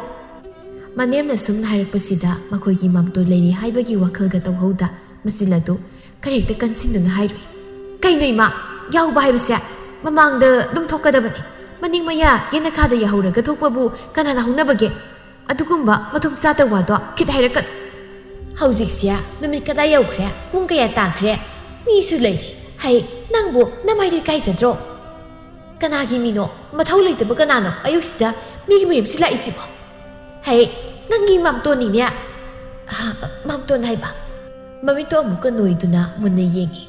ꯃꯅꯦꯝꯅ ꯁꯨꯝꯅ ꯍꯥꯏꯔꯛꯄꯁꯤꯗ ꯃꯈꯣꯏꯒꯤ ꯃꯝꯇꯣꯟ ꯂꯩꯔꯤ ꯍꯥꯏꯕꯒꯤ ꯋꯥꯈꯜꯒ ꯇꯧꯍꯧꯗ ꯃꯆꯤꯜ ꯑꯗꯨ ꯈꯔ ꯍꯦꯛꯇ ꯀꯟꯁꯤꯟꯗꯨꯅ ꯍꯥꯏꯔꯨꯏ ꯀꯩꯅꯣ ꯏꯃꯥ ꯌꯥꯎꯕ ꯍꯥꯏꯕꯁꯦ ꯃꯃꯥꯡꯗ ꯑꯗꯨꯝ ꯊꯣꯛꯀꯗꯕꯅꯤ ꯃꯅꯤꯡ ꯃꯌꯥ ꯌꯦꯅꯈꯥꯗ ꯌꯥꯍꯧꯔꯒ ꯊꯣꯛꯄꯕꯨ ꯀꯅꯥꯅ ꯍꯧꯅꯕꯒꯦ ꯑꯗꯨꯒꯨꯝꯕ ꯃꯊꯣꯡ ꯆꯥꯗꯕ ꯋꯥꯗꯣ ꯈꯤꯠ ꯍꯥꯏꯔꯛꯀꯅꯨ ꯍꯧꯖꯤꯛꯁꯦ ꯅꯨꯃꯤꯠ ꯀꯗꯥꯏ ꯌꯧꯈ꯭ꯔꯦ ꯄꯨꯡ ꯀꯌꯥ ꯇꯥꯈ꯭ꯔꯦ ꯃꯤꯁꯨ ꯂꯩꯔꯤ ꯍꯩ ꯅꯪꯕꯨ ꯅꯃꯥꯏꯗꯨ ꯏꯀꯥꯏꯖꯗ꯭ꯔꯣ ꯀꯅꯥꯒꯤ ꯃꯤꯅꯣ ꯃꯊꯧ ꯂꯩꯇꯕ ꯀꯅꯥꯅꯣ ꯑꯌꯨꯛꯁꯤꯗ ꯃꯤꯒꯤ ꯃꯌꯨꯝꯁꯤ ꯂꯥꯛꯏꯁꯤꯕꯣ ꯍꯩ ꯅꯪꯒꯤ ꯃꯝꯇꯣꯟꯅꯤꯅꯦ ꯃꯝꯇꯣꯟ ꯍꯥꯏꯕ ꯃꯃꯤꯠꯇꯣ ꯑꯃꯨꯛꯀ ꯅꯣꯏꯗꯨꯅ ꯃꯨꯟꯅ ꯌꯦꯡꯉꯤ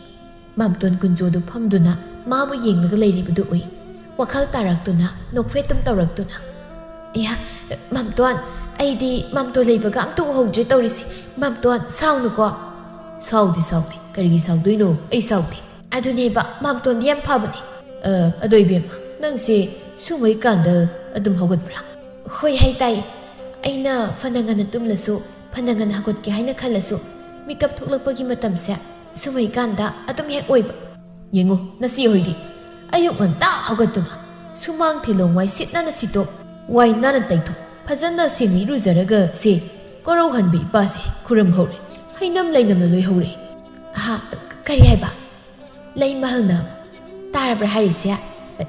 ꯃꯝꯇꯣꯟ ꯀꯨꯟꯖꯣꯗꯨ ꯐꯝꯗꯨꯅ ꯃꯥꯕꯨ ꯌꯦꯡꯂꯒ ꯂꯩꯔꯤꯕꯗꯨ ꯎꯏ ꯋꯥꯈꯜ ꯇꯥꯔꯛꯇꯨꯅ ꯅꯣꯛꯐꯦꯠꯇꯨꯝ ꯇꯧꯔꯛꯇꯨꯅ ꯃꯝꯇꯣꯟ ꯑꯩꯗꯤ ꯃꯝꯇꯣꯟ ꯂꯩꯕꯒ ꯑꯝꯇ ꯎꯍꯧꯗ꯭ꯔꯦ ꯇꯧꯔꯤꯁꯤ ꯃꯝꯇꯣꯟ ꯁꯥꯎꯅꯨꯀꯣ ꯁꯥꯎꯗꯦ ꯀꯔꯤꯒꯤ ꯁꯥꯎꯗꯣꯏꯅꯣ ꯑꯩ ꯁꯥꯎꯗꯦ ꯑꯗꯨꯅꯦꯕ ꯃꯝꯇꯣꯟꯗꯤ ꯌꯥꯝ ꯐꯕꯅꯦ ꯑꯗꯣ ꯏꯕꯦꯝꯃ ꯅꯪꯁꯦ ꯁꯨꯝꯕꯩ ꯀꯥꯟꯗ ꯑꯗꯨꯝ ꯍꯧꯒꯠꯄ꯭ꯔꯥ ꯍꯣꯏ ꯍꯥꯏꯇꯥꯏ ꯑꯩꯅ ꯐꯅ ꯉꯟꯅ ꯇꯨꯝꯂꯁꯨ ꯐꯅ ꯉꯟꯅ ꯍꯧꯒꯠꯀꯦ ꯍꯥꯏꯅ ꯈꯜꯂꯁꯨ ꯃꯤꯀꯞ ꯊꯣꯛꯂꯛꯄꯒꯤ ꯃꯇꯝꯁꯦ ꯁꯨꯝꯕꯩ ꯀꯥꯟꯗ ꯑꯗꯨꯝ ꯍꯦꯛ ꯑꯣꯏꯕ ꯌꯦꯡꯉꯣ ꯅꯆꯦ ꯍꯣꯏꯗꯤ ꯑꯌꯨꯛ ꯉꯟꯇꯥ ꯍꯧꯒꯠꯇꯨꯅ ꯁꯨꯃꯥꯡ ꯊꯤꯂꯣꯡ ꯋꯥꯏ ꯁꯤꯠ ꯅꯥꯟꯅ ꯁꯤꯠꯇꯣꯛ ꯋꯥꯏ ꯅꯥꯟꯅ ꯇꯩꯊꯣꯛ ꯐꯖꯅ ꯁꯦꯡꯅ ꯏꯔꯨꯖꯔꯒ ꯁꯦ ꯀꯣꯔꯧꯍꯟꯕ ꯏꯄꯥꯁꯦ ꯈꯨꯔꯝꯍꯧꯔꯦ ꯍꯩꯅꯝ ꯂꯩꯅꯝꯅ ꯂꯣꯏꯍꯧꯔꯦ ꯀꯔꯤ ꯍꯥꯏꯕ ꯂꯩꯃꯍꯜꯅ ꯇꯥꯔꯕ꯭ꯔꯥ ꯍꯥꯏꯔꯤꯁꯦ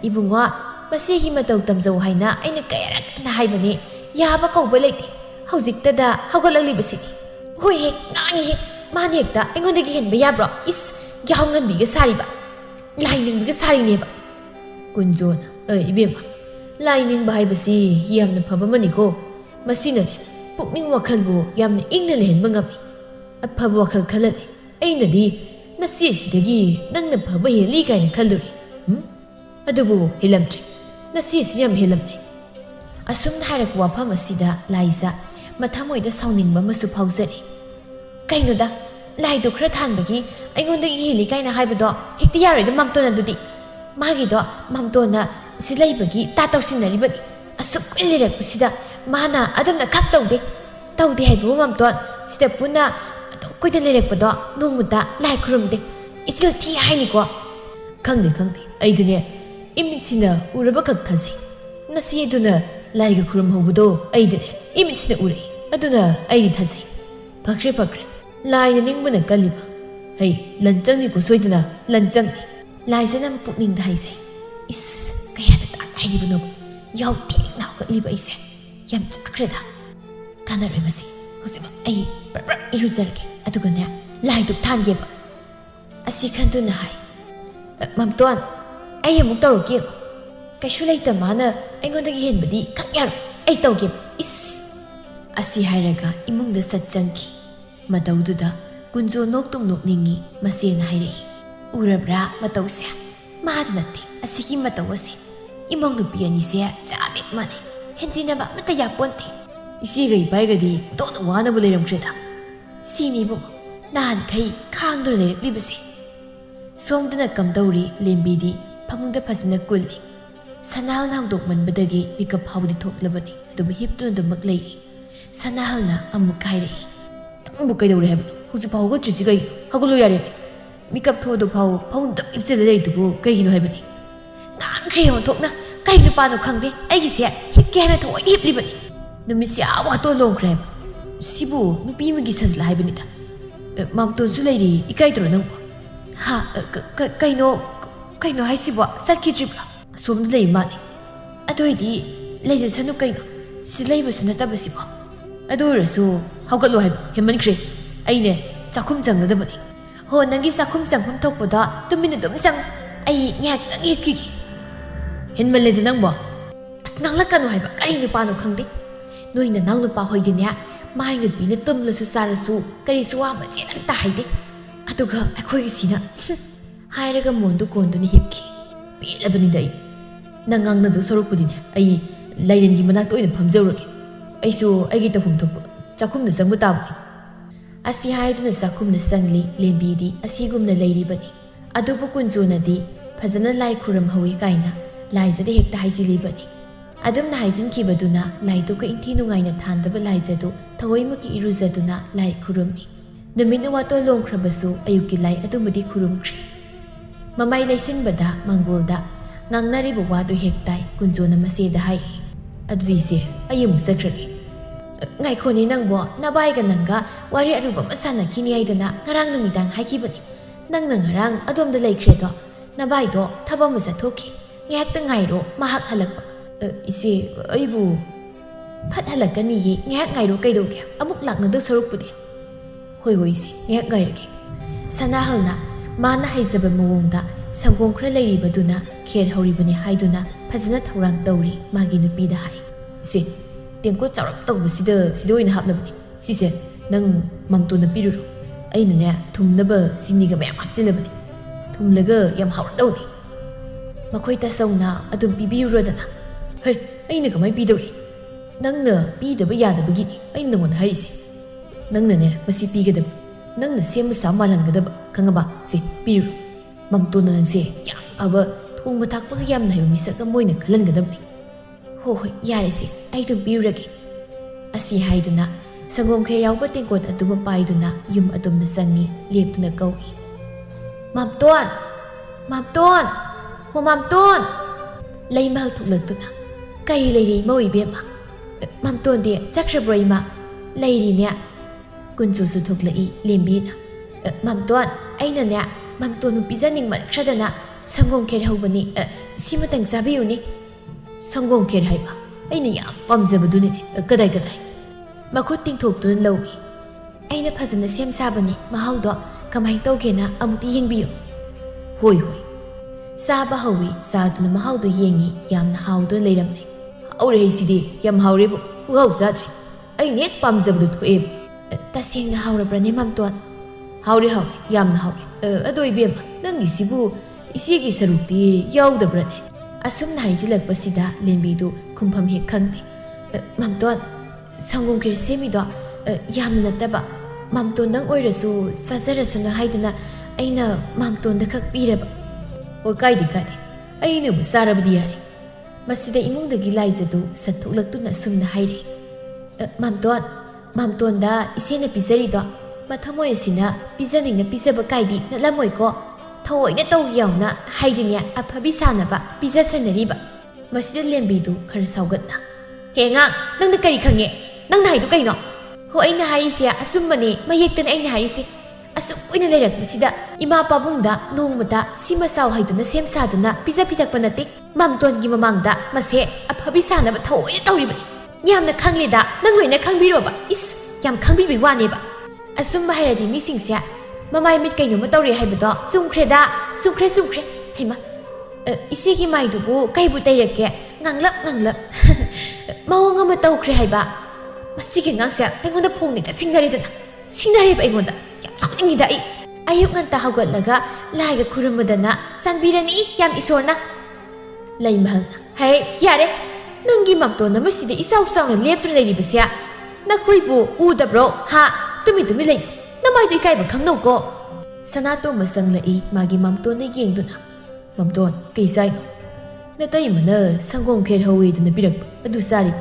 ꯏꯕꯨꯡꯉꯣ ꯃꯁꯤꯒꯤ ꯃꯇꯧ ꯇꯝꯖꯧ ꯍꯥꯏꯅ ꯑꯩꯅ ꯀꯌꯥꯔꯛꯅ ꯍꯥꯏꯕꯅꯤ ꯌꯥꯕ ꯀꯧꯕ ꯂꯩꯇꯦ ꯍꯧꯖꯤꯛꯇꯗ ꯍꯧꯒꯠꯂꯛꯂꯤꯕꯁꯤꯅꯤ ꯍꯣꯏꯍꯦ ꯉꯥꯡꯉꯤꯍꯦ ꯃꯥꯅ ꯍꯦꯛꯇ ꯑꯩꯉꯣꯟꯗꯒꯤ ꯍꯦꯟꯕ ꯌꯥꯕ꯭ꯔꯣ ꯏꯁ ꯌꯥꯍꯧ ꯉꯟꯕꯤꯒ ꯁꯥꯔꯤꯕ ꯂꯥꯏ ꯅꯤꯡꯕꯤꯒ ꯁꯥꯔꯤꯅꯦꯕ ꯀꯨꯟꯖꯣꯅ ꯏꯕꯦꯝꯃ ꯂꯥꯏ ꯅꯤꯡꯕ ꯍꯥꯏꯕꯁꯤ ꯌꯥꯝꯅ ꯐꯕ ꯑꯃꯅꯤꯀꯣ ꯃꯁꯤꯅꯅꯦ ꯄꯨꯛꯅꯤꯡ ꯋꯥꯈꯜꯕꯨ ꯌꯥꯝꯅ ꯏꯪꯅ ꯂꯩꯍꯟꯕ ꯉꯝꯃꯤ ꯑꯐꯕ ꯋꯥꯈꯜ ꯈꯜꯍꯜꯂꯤ ꯑꯩꯅꯗꯤ ꯅꯆꯦꯁꯤꯗꯒꯤ ꯅꯪꯅ ꯐꯕ ꯍꯦꯜꯂꯤ ꯀꯥꯏꯅ ꯈꯜꯂꯨꯔꯤ ꯑꯗꯨꯕꯨ ꯍꯦꯜꯂꯝꯗ꯭ꯔꯦ ꯅꯆꯦꯁꯤꯅ ꯌꯥꯝ ꯍꯦꯜꯂꯝꯃꯦ ꯑꯁꯨꯝꯅ ꯍꯥꯏꯔꯛꯄ ꯋꯥꯐꯝ ꯑꯁꯤꯗ ꯂꯥꯏꯖ ꯃꯊꯃꯣꯏꯗ ꯁꯥꯎꯅꯤꯡꯕ ꯑꯃꯁꯨ ꯐꯥꯎꯖꯔꯤ ꯀꯩꯅꯣꯗ ꯂꯥꯏꯗꯣ ꯈꯔ ꯊꯥꯟꯕꯒꯤ ꯑꯩꯉꯣꯟꯗꯒꯤ ꯍꯦꯜꯂꯤ ꯀꯥꯏꯅ ꯍꯥꯏꯕꯗꯣ ꯍꯦꯛꯇ ꯌꯥꯔꯣꯏꯗ ꯃꯝꯇꯣꯟ ꯑꯗꯨꯗꯤ ꯃꯥꯒꯤꯗꯣ ꯃꯝꯇꯣꯟꯅ ꯁꯤ ꯂꯩꯕꯒꯤ ꯇꯧꯁꯤꯟꯅꯔꯤꯕꯅꯤ ꯑꯁꯨꯛ ꯀꯨꯏꯅ ꯂꯩꯔꯛꯄꯁꯤda ꯃꯥꯅ ꯑꯗꯨꯝꯅ ꯈꯛ ꯇꯧꯗꯦ ꯍꯥꯏꯕꯕꯨ ꯃꯝꯇꯣꯟ ꯁꯤꯗ ꯄꯨꯟꯅ ꯑꯗꯨꯝ ꯀꯨꯏꯅ ꯂꯩꯔꯛꯄꯗꯣ ꯅꯣꯡꯃꯇ ꯂꯥꯏ ꯈꯨꯔꯨꯝꯗꯦ isil thi hainiko khangde aidune imitsina urabakak thasai nasi aduna laiga khuram hobudo aidune imitsina ure aduna aidi thasai pakre laina ningbana kaliba hey lanchangni ko soiduna lanchangni laisana pukning da haisai is kaya ta haibano yaw thina liba ise yam chakreda kanare masi hosima ai iruzarke adugana lai du thange ba asi khanduna hai mamton ai amuk tawke kaishu laita mana aingonda gi henbadi khakyar ai tawge is asi hairaga imungda satchangki madaududa kunjo noktum nokningi masena hairei urabra matause madnate asigi matawase imong nupi ani se chabik mane henjina ba mata yaponte isi gai baigadi to wana buleram kreda sini bu nan kai khangdur le libase somdana kamdauri lembidi phamungda phasina kulli sanal nangdok manbadagi mikap hawdi thoklabani adubu hiptuna damak leiri sanalna amuk kairei tambu kaidore habe husi pawgo chusi gai hagulu yare mikap thodo paw phawunda ipchele leidubu kaigino habani nan khreyo thokna kai nupa no khangbe aigi se hipke hana thoi hiplibani numisia wa to long kreb sibu nupi magi sajla habani da mamton su leiri ikai tro nang ha kaino haisibo sakki tripla som lei mani adoidi leje sanu kaino silai basu na tabasibo adurasu hawgatlo hab heman kre aine chakhum changadabani ho nangi chakhum changhum thokpoda tumina dum chang ai nyak tang hekki henmale de nangbo asnangla kanu haiba kari nu panu khangde noina nang nu pa hoidine mai nu bi ne tumlasu sarasu kari suwa ma chen ta haide aduga akhoi sina hairaga mondu konduni hipki pelabani dai nangang na do sorokpudine ai lairen gi manak toina phamjauroge aisu aigi ta hum thok chakhum na sangbu tabani asi haiduna sakhum na sangli lembidi asigumna leiribani adubu kunjona di phajana lai khuram hawi kaina laizade hekta haisilibani adumna haizin kibaduna laidu ka inthi nungaina thandaba laijadu thagoimaki iruzaduna lai khurummi numina wato longkhrabasu ayuki lai adumudi khurumkhri mamai laisinbada mangolda ngangnaribu wadu hektai kunjona maseda hai adudise ayum sakrage ngai khoni nangbo nabai ga nanga wari aruba masana kini aidana ngarang numidang haikibani nangna ngarang adomda laikhre do nabai do thabam sa thoki ngak ta ngairo mahak halakpa ise aibu phat halakani ye ngak ngairo kaidoge amuk lakna do sorukpudi hoi ise ngak ngairage sana halna mana haizaba mawongda sangong khra leiribaduna kher hauribani haiduna phajana thorang tawri magi nupida hai se tengko charap tawbusida sidoina hapnabani sise nang mamto na piruru aina ne thumnaba siniga mayam hapchilabani thumlaga yam hawdawni makhoi ta sauna adum pibirodana hey aina kamai pidori nangna pidaba yadabagini aina nangon harise nangna ne masi pigadab nangna sema samalangadaba khangaba se piru mamto na nangse yam aba thongba thakpa yam na misaka moina khalangadabni ho yare se ai dum pirage asi haiduna sangom khe yawba tengkot aduma paiduna yum adumna sangi leptuna kawi mamton ho mamton leimal thulatuna kai leiri moi bema mamton de chakrabraima leiri ne kunju su thuklai lembina mamton aina ne mamton pijaning man khradana sangom khe hawbani simatang sabiyuni sangom kher haiba aina yam pamjabaduni kadai makhut tingthoktuna lawi aina phajana sem sabani mahawdo kamai tawgena amuti yengbiyo hoi saba hawi saduna mahawdo yengi yamna hawdo leiramne aure sidi yam hawrebu hugaw zadri ai nek pamjabadu thoe tasengna hawrabrane mamton hawre yamna hawre adoi bema nangi sibu isigi sarukti yawdabrane asumna haijilakpasida lembidu khumpham hek khangde mamton sangom kher semido yamna nataba mamton nang oirasu sajarasana haidana aina mamton da khak piraba o kaidi aina bu sarabdi yare masida imungdagi laijadu sathuklaktuna sumna haire mamton da isena pisari do mathamoi sina pijaning na pisaba kaidi na lamoi ko ꯊꯑꯣꯏꯅ ꯇꯧ ꯌꯥꯎꯅ ꯍꯥꯏꯗꯤꯅꯦ ꯑꯐꯕꯤ ꯁꯥꯟꯅꯕ ꯄꯤꯖꯁꯟꯅꯔꯤꯕ ꯃꯁꯤꯗ ꯂꯦꯝꯕꯤꯗꯨ ꯈꯔ ꯁꯥꯎꯒꯠꯅ ꯍꯦ ꯑꯉꯥꯡ ꯅꯪꯅ ꯀꯔꯤ ꯈꯪꯉꯦ ꯅꯪꯅ ꯍꯥꯏꯗꯨ ꯀꯩꯅꯣ ꯍꯣ ꯑꯩꯅ ꯍꯥꯏꯔꯤꯁꯦ ꯑꯆꯨꯝꯕꯅꯦ ꯃꯌꯦꯛꯇꯅꯦ ꯑꯩꯅ ꯍꯥꯏꯔꯤꯁꯦ ꯑꯁꯨꯛ ꯀꯨꯏꯅ ꯂꯩꯔꯛꯄꯁꯤꯗ ꯏꯃꯥ ꯄꯥꯕꯨꯡꯗ ꯅꯣꯡꯃꯇ ꯁꯤꯃ ꯆꯥꯎ ꯍꯩꯗꯨꯅ ꯁꯦꯝ ꯁꯥꯗꯨꯅ ꯄꯤꯖ ꯄꯤꯊꯛꯄ ꯅꯠꯇꯦ ꯃꯥꯝꯇꯣꯟꯒꯤ ꯃꯃꯥꯡꯗ ꯃꯁꯦ ꯑꯐꯕꯤ ꯁꯥꯟꯅꯕ ꯊꯑꯣꯏꯅ ꯇꯧꯔꯤꯕꯅꯤ ꯌꯥꯝꯅ ꯈꯪꯂꯦꯗ ꯅꯪ ꯂꯣꯏꯅ ꯈꯪꯕꯤꯔꯣꯕ ꯏꯁ ꯌꯥꯝ ꯈꯪꯕꯤꯕꯩ ꯋꯥꯅꯦꯕ ꯑꯆꯨꯝꯕ ꯍꯥꯏꯔꯗꯤ ꯃꯤꯁꯤꯡꯁꯦ ꯃꯃꯥꯏ ꯃꯤꯠ ꯀꯩꯅꯣꯝꯃ ꯇꯧꯔꯦ ꯍꯥꯏꯕꯗꯣ ꯆꯨꯝꯈ꯭ꯔꯦ ꯍꯩꯃ ꯏꯆꯦꯒꯤ ꯃꯥꯏꯗꯨꯕꯨ ꯀꯩꯕꯨ ꯇꯩꯔꯛꯀꯦ ꯉꯥꯡꯂꯞ ꯃꯑꯣꯡ ꯑꯃ ꯇꯧꯈ꯭ರೆ ꯍꯥꯏꯕ ꯃꯁꯤꯒꯤ ꯑꯉꯥꯡꯁꯦ ꯑꯩꯉꯣꯟꯗ ꯐꯣꯡꯅꯤꯡꯇ ꯁꯤꯡꯅꯔꯦꯕ ꯑꯩꯉꯣꯟꯗ ꯌꯥꯝ ꯁꯥꯎꯅꯤꯡꯉꯤꯗ ꯑꯩ ꯑꯌꯨꯛ ꯉꯟꯇꯥ ꯍꯧꯒꯠꯂꯒ ꯂꯥꯏꯒ ꯈꯨꯔꯨꯝꯕꯗꯅ ꯆꯥꯟꯕꯤꯔꯅꯤ ꯌꯥꯝ ꯏꯁꯣꯔꯅ ꯂꯩꯃꯍꯜꯅ ꯍꯩ ꯌꯥꯔꯦ ꯅꯪꯒꯤ ꯃꯝꯇꯣꯟ ꯑꯃ ꯁꯤꯗ ꯏꯆꯥꯎ ꯆꯥꯎꯅ ꯂꯦꯞꯇꯨꯅ ꯂꯩꯔꯤꯕꯁꯦ ꯅꯈꯣꯏꯕꯨ ꯎꯗꯕ꯭ꯔꯣ ꯍꯥ ꯇꯨꯃꯤ ꯂꯩ ꯅꯃꯥꯏꯗꯨ ꯏꯀꯥꯏꯕ ꯈꯪꯅꯧꯀꯣ ꯁꯅꯥꯇꯣꯝꯕ ꯆꯪꯂꯛꯏ ꯃꯥꯒꯤ ꯃꯝꯇꯣꯟꯅ ꯌꯦꯡꯗꯨꯅ ꯃꯝꯇꯣꯟ ꯀꯩ ꯆꯥꯏꯅꯣ ꯅꯇꯩꯃꯅ ꯁꯪꯒꯣꯝ ꯈꯦꯔ ꯍꯧꯋꯦꯗꯅ ꯄꯤꯔꯛꯄ ꯑꯗꯨ ꯆꯥꯔꯤ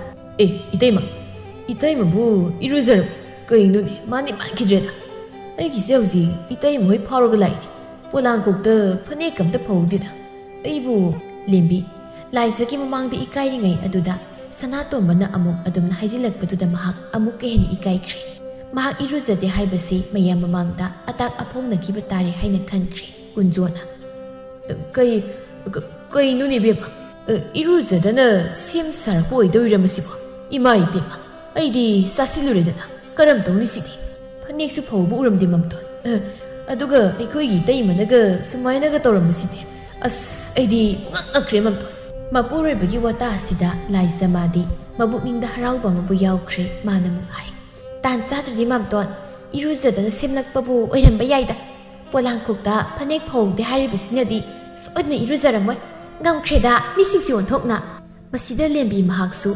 ꯏꯇꯩꯃꯕꯨ ꯏꯔꯨꯖꯔꯕ ꯀꯩꯅꯣꯅꯦ ꯃꯥꯅꯤ ꯃꯥꯟꯈꯤꯗ꯭ꯔꯦꯗ ꯑꯩꯒꯤꯁꯦ ꯍꯧꯖꯤꯛ ꯏꯇꯩꯃ ꯍꯣꯏ ꯐꯥꯎꯔꯒ ꯂꯥꯛꯏꯅꯦ ꯄꯣꯂꯥꯡꯈꯣꯛꯇ ꯐꯅꯦꯛ ꯑꯝꯇ ꯐꯧꯗꯦꯗ ꯑꯩꯕꯨ ꯂꯦꯝꯕꯤ ꯂꯥꯏꯖꯒꯤ ꯃꯃꯥꯡꯗ ꯏꯀꯥꯏꯔꯤꯉꯩ ꯑꯗꯨꯗ ꯁꯅꯥꯇꯣꯝꯕꯅ ꯑꯃꯨꯛ ꯑꯗꯨꯝꯅ ꯍꯥꯏꯖꯤꯜꯂꯛꯄꯗꯨꯗ ꯃꯍꯥꯛ ꯑꯃꯨꯛꯀ ꯍꯦꯟꯅ ꯏꯀꯥꯏꯈ꯭ꯔꯦ ꯃꯍꯥꯛ ꯏꯔꯨꯖꯗꯦ ꯍꯥꯏꯕꯁꯤ ꯃꯌꯥꯝ ꯃꯃꯥꯡꯗ ꯑꯇꯥꯛ ꯑꯐꯣꯡꯅꯈꯤꯕ ꯇꯥꯔꯦ ꯍꯥꯏꯅ ꯈꯟꯈ꯭ꯔꯦ ꯀꯨꯟꯖꯣꯅ ꯀꯩꯅꯣꯅꯦ ꯏꯕꯦꯝꯃ ꯏꯔꯨꯖꯗꯅ ꯁꯦꯝ ꯁꯥꯔꯛꯄ ꯑꯣꯏꯗꯧꯔꯤꯔ ꯃꯁꯤꯕꯣ ꯏꯃꯥ ꯏꯕꯦꯝꯃ ꯑꯩꯗꯤ ꯆꯥꯁꯤꯜꯂꯨꯔꯦꯗꯅ ꯀꯔꯝ ꯇꯧꯅꯤ ꯁꯤꯗꯤ ꯐꯅꯦꯛꯁꯨ ꯐꯧꯕ ꯎꯔꯝꯗꯦ ꯃꯝꯇꯣꯟ ꯑꯗꯨꯒ ꯑꯩꯈꯣꯏꯒꯤ ꯏꯇꯩꯃꯅꯒ ꯁꯨꯃꯥꯏꯅꯒ ꯇꯧꯔꯝꯕꯁꯤꯗꯤ ꯑꯁ ꯑꯩꯗꯤ ꯉꯛꯈ꯭ꯔꯦ ꯃꯝꯇꯣꯟ ꯃꯄꯨꯔꯣꯏꯕꯒꯤ ꯋꯥꯇꯥ ꯑꯁꯤꯗ ꯂꯥꯏꯖꯃꯥꯗꯤ ꯃꯕꯨꯛꯅꯤꯡꯗ ꯍꯔꯥꯎꯕ ꯑꯃꯕꯨ ꯌꯥꯎꯈ꯭ꯔꯦ ꯃꯥꯅ ꯑꯃꯨꯛ ꯍꯥꯏ ꯇꯥꯟ ꯆꯥꯗ꯭ꯔꯗꯤ ꯃꯝꯇꯣꯟ ꯏꯔꯨꯖꯗꯅ ꯁꯦꯝꯂꯛꯄꯕꯨ ꯑꯣꯏꯔꯝꯕ ꯌꯥꯏꯗ ꯄꯣꯂꯥꯡꯈꯣꯛꯇ ꯐꯅꯦꯛ ꯐꯧꯗꯦ ꯍꯥꯏꯔꯤꯕꯁꯤꯅꯗꯤ ꯁꯣꯏꯗꯅ ꯏꯔꯨꯖꯔꯝꯃꯣꯏ ꯉꯝꯈ꯭ꯔꯦꯗ ꯃꯤꯁꯤꯡꯁꯤ ꯑꯣꯟꯊꯣꯛꯅ ꯃꯁꯤꯗ ꯂꯦꯝꯕꯤ ꯃꯍꯥꯛꯁꯨ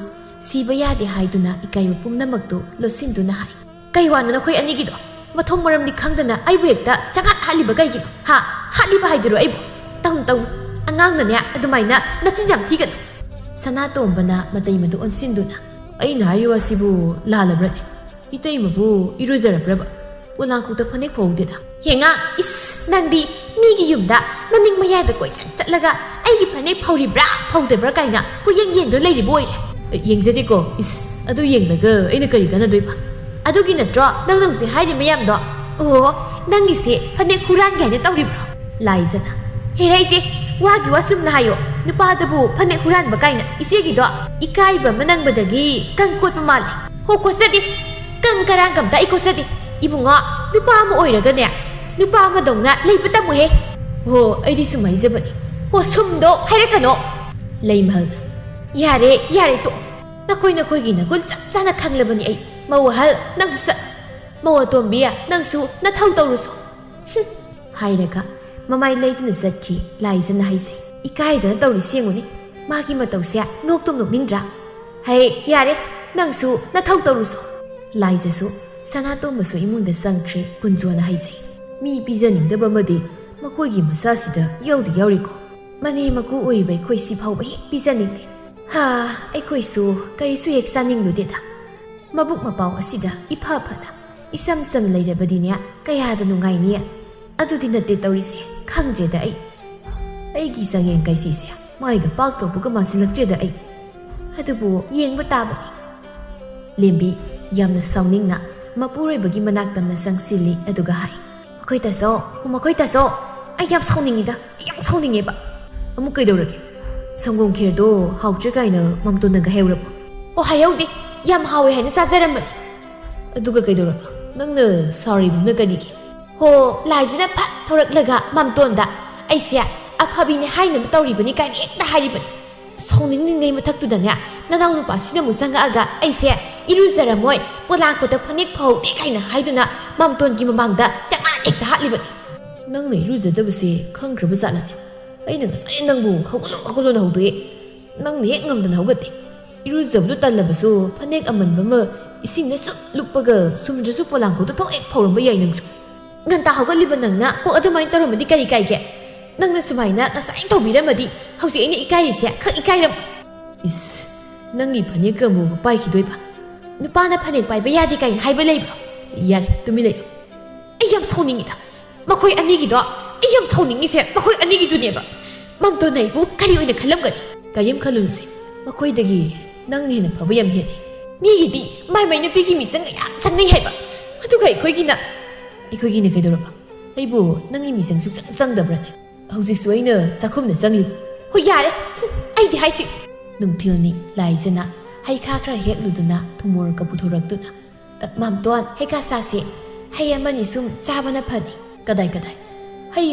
ꯁꯤꯕ ꯌꯥꯗꯦ ꯍꯥꯏꯗꯨꯅ ꯏꯀꯥꯏꯕ ꯄꯨꯝꯅꯃꯛꯇꯨ ꯂꯣꯠꯁꯤꯟꯗꯨꯅ ꯍꯥꯏ ꯀꯩ ꯋꯥꯅꯣ ꯅꯈꯣꯏ ꯑꯅꯤꯒꯤꯗꯣ ꯃꯊꯣꯡ ꯃꯔꯝꯗꯤ ꯈꯪꯗꯅ ꯑꯩꯕꯨ ꯍꯦꯛꯇ ꯆꯒꯥꯠ ꯍꯥꯠꯂꯤꯕ ꯀꯩꯒꯤꯅꯣ ꯍꯥ ꯍꯥꯠꯂꯤꯕ ꯍꯥꯏꯗꯨꯔꯣ ꯑꯩꯕꯨ ꯇꯧꯅꯨ ꯑꯉꯥꯡꯅꯅꯦ ꯑꯗꯨꯃꯥꯏꯅ ꯅꯆꯤꯟ ꯌꯥꯝ ꯊꯤꯒꯅꯨ ꯁꯅꯥꯇꯣꯝꯕꯅ ꯃꯇꯩꯃꯗꯨ ꯑꯣꯟꯁꯤꯟꯗꯨꯅ ꯑꯩꯅ ꯍꯥꯏꯔꯤꯕ ꯑꯁꯤꯕꯨ ꯂꯥꯜꯂꯕ꯭ꯔꯅꯦ ꯏꯇꯩꯃꯕꯨ ꯏꯔꯨꯖꯔꯕ꯭ꯔꯕ ꯄꯣꯂꯥꯡꯈꯣꯛꯇ ꯐꯅꯦꯛ ꯐꯧꯗꯦꯗ ꯍꯦꯉꯥ ꯏꯁ ꯅꯪꯗꯤ ꯃꯤꯒꯤ ꯌꯨꯝꯗ ꯃꯅꯤꯡ ꯃꯌꯥꯏꯗ ꯀꯣꯏꯆꯠ ꯆꯠꯂꯒ ꯑꯩꯒꯤ ꯐꯅꯦꯛ ꯐꯧꯔꯤꯕ꯭ꯔꯥ ꯐꯧꯗꯕ꯭ꯔꯥ ꯀꯥꯏꯅ ꯌꯦꯡꯗꯨꯅ ꯂꯩꯔꯤꯕ ꯑꯣꯏꯔꯦ ꯌꯦꯡꯖꯗꯦꯀꯣ ꯏꯁ ꯑꯗꯨ ꯌꯦꯡꯂꯒ ꯑꯩꯅ ꯀꯔꯤ ꯀꯥꯟꯅꯗꯣꯏꯕ ꯑꯗꯨꯒꯤ ꯅꯠꯇ꯭ꯔꯣ ꯅꯪꯅ ꯍꯧꯖꯤꯛ ꯍꯥꯏꯔꯤ ꯃꯌꯥꯝꯗꯣ ꯑꯣ ꯅꯪꯒꯤꯁꯦ ꯐꯅꯦꯛ ꯍꯨꯔꯥꯟꯒꯦ ꯍꯥꯏꯅ ꯇꯧꯔꯤꯕ꯭ꯔꯣ ꯂꯥꯏꯖꯅ ꯍꯦꯔꯥ ꯏꯆꯦ ꯋꯥꯒꯤ ꯋꯥ ꯆꯨꯝꯅ ꯍꯥꯏꯌꯣ ꯅꯨꯄꯥꯗꯕꯨ ꯐꯅꯦꯛ ꯍꯨꯔꯥꯟꯕ ꯀꯥꯏꯅ ꯏꯆꯦꯒꯤꯗꯣ ꯏꯀꯥꯏꯕ ꯑꯃ ꯅꯪꯕꯗꯒꯤ ꯀꯪ ꯀꯣꯠꯄ ꯃꯥꯜꯂꯦ ꯍꯣ ꯀꯣꯠꯆꯗꯦ ꯀꯪ ꯀꯔꯥꯡ ꯀꯝꯇ ꯑꯩ ꯀꯣꯠꯆꯗꯦ ꯏꯕꯨꯡꯉꯣ ꯅꯨꯄꯥ ꯑꯃ ꯑꯣꯏꯔꯒꯅꯦ ꯅꯨꯄా ꯑꯃꯗꯧꯅ ꯂꯩꯕ ꯇꯝꯃꯨꯍꯦ ꯍꯣ ꯑꯩꯗꯤ ꯁꯨꯝ ꯍꯥꯏꯖꯕꯅꯤ ꯍꯣ ꯁꯨꯝꯗꯣ ꯍꯥꯏꯔꯛꯀꯅꯣ ꯂꯩꯃꯍꯜꯅ ꯌꯥꯔꯦ ꯇꯣꯛꯑꯣ ꯅꯈꯣꯏꯒꯤ ꯅꯒꯨꯟ ꯆꯞ ꯆꯥꯅ ꯈꯪꯂꯕꯅꯤ ꯑꯩ ꯃꯧ ꯑꯍꯜ ꯅꯪꯁꯨ ꯆꯠ ꯃꯧ ꯑꯇꯣꯝꯕꯤ ꯅꯪꯁꯨ ꯅꯊꯧ ꯇꯧꯔꯨꯁꯨ ꯍꯥꯏꯔꯒ ꯃꯃꯥꯏ ꯂꯩꯗꯨꯅ ꯆꯠꯈꯤ ꯂꯥꯏꯖꯅ ꯍꯥꯏꯖꯩ ꯏꯀꯥꯏꯗꯅ ꯇꯧꯔꯤꯁꯤ ꯌꯦꯡꯉꯨꯅꯤ ꯃꯥꯒꯤ ꯃꯇꯧꯁꯦ ꯅꯣꯛꯇꯨꯝ ꯅꯣꯛꯅꯤꯡꯗ꯭ꯔꯥ ꯍꯩ ꯌꯥꯔꯦ ꯅꯪꯁꯨ ꯅꯊꯧ ꯇꯧꯔꯨꯁꯨ ꯂꯥꯏꯖꯁꯨ ꯁꯅꯥꯇꯣꯝꯕꯁꯨ ꯏꯃꯨꯡꯗ ꯆꯪꯈ꯭ꯔꯦ ꯀꯨꯟꯖꯣꯅ ꯍꯥꯏꯖꯩ ꯃꯤ ꯄꯤꯖꯅꯤꯡꯗꯕ ꯑꯃꯗꯤ ꯃꯈꯣꯏꯒꯤ ꯃꯆꯥꯁꯤꯗ ꯌꯥꯎꯔꯤꯀꯣ ꯃꯅꯦ ꯃꯀꯨ ꯑꯣꯏꯔꯤꯕ ꯑꯩꯈꯣꯏ ꯁꯤ ꯐꯥꯎꯕ ꯍꯦꯛ ꯄꯤꯖꯅꯤꯡꯗꯦ ꯑꯩꯈꯣꯏꯁꯨ ꯀꯔꯤꯁꯨ ꯍꯦꯛ ꯆꯥꯅꯤꯡꯂꯨꯗꯦꯗ ꯃꯕꯨꯛ ꯃꯄꯥꯎ ꯑꯁꯤꯗ ꯏꯐ ꯐꯅ ꯏꯆꯝ ꯆꯝ ꯂꯩꯔꯕꯗꯤꯅꯦ ꯀꯌꯥꯗ ꯅꯨꯡꯉꯥꯏꯅꯤ ꯑꯗꯨꯗꯤ ꯅꯠꯇꯦ ꯇꯧꯔꯤꯁꯦ ꯈꯪꯗ꯭ꯔꯦꯗ ꯑꯩꯒꯤ ꯆꯪꯌꯦꯡ ꯀꯩꯁꯤꯁꯦ ꯃꯥꯏꯒ ꯄꯥꯛ ꯇꯧꯕꯒ ꯃꯥꯟꯁꯤꯜꯂꯛꯇ꯭ꯔꯦꯗ ꯑꯗꯨꯕꯨ ꯌꯦꯡꯕ ꯇꯥꯕꯅꯤ ꯂꯦꯝꯕꯤ ꯌꯥꯝꯅ ꯁꯥꯎꯅꯤꯡꯅ ꯃꯄꯨꯔꯣꯏꯕꯒꯤ ꯃꯅꯥꯛꯇꯝꯅ ꯆꯪꯁꯤꯜꯂꯤ ꯑꯗꯨꯒ ꯍꯥꯏ ꯃꯈꯣꯏ ꯇꯥꯆꯧ ꯑꯩ ꯌꯥꯝ ꯁꯥꯎꯅꯤꯡꯉꯦꯕ ꯑꯃꯨꯛ ꯀꯩꯗꯧꯔꯒꯦ ꯁꯪꯒꯣꯝ ꯈꯦꯔꯗꯣ ꯍꯥꯎꯇ꯭ꯔꯦ ꯀꯥꯏꯅ ꯃꯝꯇꯣꯟꯅꯒ ꯍꯥꯏꯍꯧꯔꯕꯣ ꯑꯣ ꯍꯥꯏꯍꯧꯗꯦ ꯌꯥꯝ ꯍꯥꯎꯋꯦ ꯍꯥꯏꯅ ꯆꯥꯖꯔꯝꯕꯅꯤ ꯑꯗꯨꯒ ꯀꯩꯗꯧꯔꯕ ꯅꯪꯅ ꯁꯥꯎꯔꯤꯗꯨꯅ ꯀꯔꯤꯒꯤ ꯍꯣ ꯂꯥꯏꯖꯅ ꯐꯠ ꯊꯧꯔꯛꯂꯒ ꯃꯝꯇꯣꯟꯗ ꯑꯩꯁꯦ ꯑꯐꯕꯤꯅꯦ ꯍꯥꯏꯅꯕ ꯇꯧꯔꯤꯕꯅꯤ ꯀꯥꯏꯅ ꯍꯦꯛꯇ ꯍꯥꯏꯔꯤꯕꯅꯤ ꯁꯥꯎꯅꯤꯡꯂꯤꯉꯩ ꯃꯊꯛꯇꯨꯗꯅꯦ ꯅꯅꯥꯎ ꯅꯨꯄꯥꯁꯤꯅ ꯑꯃꯨꯛ ꯆꯪꯉꯛꯑꯒ ꯑꯩꯁꯦ ꯏꯔꯨꯖꯔꯝꯃꯣꯏ ꯄꯣꯂꯥꯡꯈꯣꯛꯇ ꯐꯅꯦꯛ ꯐꯧꯗꯦ ꯀꯥꯏꯅ ꯍꯥꯏꯗꯨꯅ ꯃꯝꯇꯣꯟꯒꯤ ꯃꯃꯥꯡꯗ ꯆꯉꯥꯛ ꯍꯦꯛꯇ ꯍꯥꯠꯂꯤꯕꯅꯤ ꯅꯪꯅ ꯏꯔꯨꯖꯗꯕꯁꯦ ꯈꯪꯈ꯭ꯔꯕ ꯖꯥꯠꯂꯅꯦ ꯑꯩꯅ ꯉꯁꯥꯏ ꯅꯪꯕꯨ ꯍꯧꯒꯠꯂꯣꯅ ꯍꯧꯗꯣꯛꯑꯦ ꯅꯪꯅ ꯍꯦꯛ ꯉꯝꯗꯅ ꯍꯧꯒꯠꯇꯦ ꯏꯔꯨꯖꯕꯗꯨ ꯇꯜꯂꯕꯁꯨ ꯐꯅꯦꯛ ꯑꯃꯟꯕ ꯑꯃ ꯏꯁꯤꯡꯗ ꯆꯨꯞ ꯂꯨꯞꯄꯒ ꯁꯨꯝꯗ꯭ꯔꯁꯨ ꯄꯣꯂꯥꯡꯈꯣꯛꯇ ꯊꯣꯛ ꯍꯦꯛ ꯐꯧꯔꯝꯕ ꯌꯥꯏ ꯅꯪꯁꯨ ꯉꯟꯇꯥ ꯍꯧꯒꯠꯂꯤꯕ ꯅꯪꯅ ꯀꯣꯛ ꯑꯗꯨꯃꯥꯏꯅ ꯇꯧꯔꯝꯃꯗꯤ ꯀꯔꯤ ꯀꯥꯏꯒꯦ ꯅꯪꯅ ꯁꯨꯃꯥꯏꯅ ꯉꯁꯥꯏ ꯇꯧꯕꯤꯔꯝꯃꯗꯤ ꯍꯧꯖꯤꯛ ꯑꯩꯅ ꯏꯀꯥꯏꯔꯤꯁꯦ ꯈꯛ ꯏꯀꯥꯏꯔꯝꯃꯣꯏ ꯏꯁ ꯅꯪꯒꯤ ꯐꯅꯦꯛꯀ ꯑꯃꯨꯛ ꯄꯥꯏꯈꯤꯗꯣꯏꯕ ꯅꯨꯄꯥꯅ ꯐꯅꯦꯛ ꯄꯥꯏꯕ ꯌꯥꯗꯦ ꯀꯥꯏꯅ ꯍꯥꯏꯕ ꯂꯩꯕ꯭ꯔꯣ ꯌꯥꯔꯦ ꯇꯨꯃꯤꯟ ꯂꯩꯌꯨ ꯑꯩ ꯌꯥꯝ ꯁꯥꯎꯅꯤꯡꯉꯤꯗ ꯃꯈꯣꯏ ꯑꯅꯤꯒꯤꯗꯣ ไอ้ยำเท่านี้เสียมาคุยอันนี้กี่ตัวเนี่ยบะมัมตัวไหนปุ๊บใครอยู่ในขลังกันการยิ่งขลุ่นสิมาคุยตะกี้นั่งเนี่ยนะพะพยายามเห็นมีกี่ทีไม่เนี่ยพี่กินมีสังเกตสังไม่เห็นบะมาทุกใครคุยกินอ่ะไอ้คุยกินเนี่ยใครโดนบะไอ้บัวนั่งนี่มีสังสุขสังเดือบเลยเอาสิสวยเนอะสักคมเนี่ยสังลิบเฮ้ยยาเลยไอ้ที่ให้สินุ่มเทียนนี่ลายชนะให้ข้าใครเฮกลุดนะทุ่มมรกับผู้ทุรักตุนะมัมตัวให้ข้าซาเสให้ยามันนี่ซุ่มจ้าบันพันนี่ก็ได้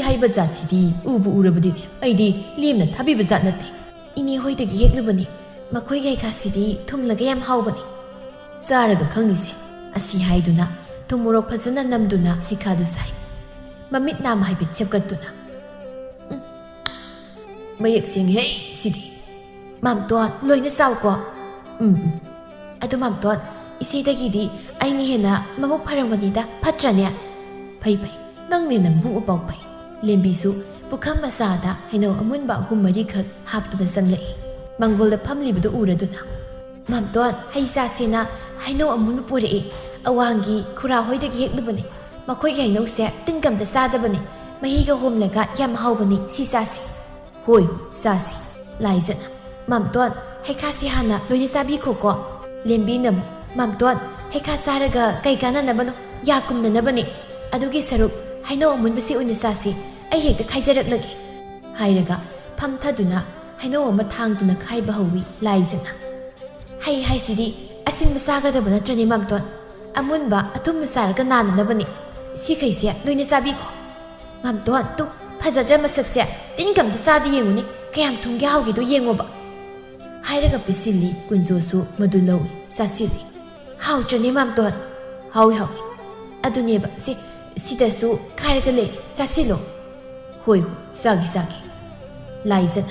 ให้บัจจัดสิดีอูระบดีเนี่ยไอ้ดีเลี้ยมนั่นทับบีบัจจัดนั่นเองอินี่หอยตะกี้เฮกลุบันนี่มาคุยไงข้าสิดีทุ่มละก็ยามเฮาบันนี่ซาระกับข้างนี้เสอาศัยให้ดูนะทุ่มมรพัฒนาน้ำดูนะให้ข้าดูใส่มามิดน้ำให้เป็นเช็บกันดูนะไม่อยากเสียงเฮ้ยสิดีมัมตัวลอยน่าเศร้ากว่าไอ้ตัวมัมตัวอีสีตะกี้ดีไอ้นี่เห็นนะมามุกพลังวันนี้ด้าพัดจันเนี่ยไปนั่งเนี่ยนำบุกเบาไปเลียนบิสุบุคคลมาซาดาให้เราอมุนบ่าวหุ่มมาดีขัดหาบตัวเป็นสังเลยมังกรเล็บพัมลีบดูอูระดูนะมัมตัวให้ซาเซนะให้เราอมุนปูเรออวางกีคุราหอยตะกี้เฮกดูบันนี่มาคุยกันเราเสียตึงกำแต่ซาดาบันนี่มาฮีก็หุ่มเลยก็ยำเฮาบันนี่ซีซาซีโวยซาซีลายจันมัมตัวให้ข้าสิฮานะโดยจะซาบีโคก็เลียนบีนำมัมตัวให้ข้าซาระกะไก่กันนั่นนะบันยากุมนั่นนะบันนี่อดูกิสรุปให้น้องมันไปสิอุนิสาสิไอเหตุใครจะรักเลยให้ระกะพัมทัดดูนะให้น้องมาทางดูนะใครบ่าววิลายจันนะให้สิดีอาศินมาซากันเดบันจันนี่มัมตัวอามุนบ่าทุ่มมาซาระกันนานนะบันนี่สิใครเสียโดยนิสาบีโคมัมตัวตุ๊พระเจ้ามาศึกษาติ้งกำแต่ซาดีเองวันนี้แกมทุ่งยาวกี่ตัวเองวะบ่ให้ระกะไปสิลีกุนโจสุมาดูเลวซาสิลีเฮาจันนี่มัมตัวเฮาอดุเนี่ยบ่สิแต่สู้ใครกันเลยจะสิโลหวยสากิลายจัน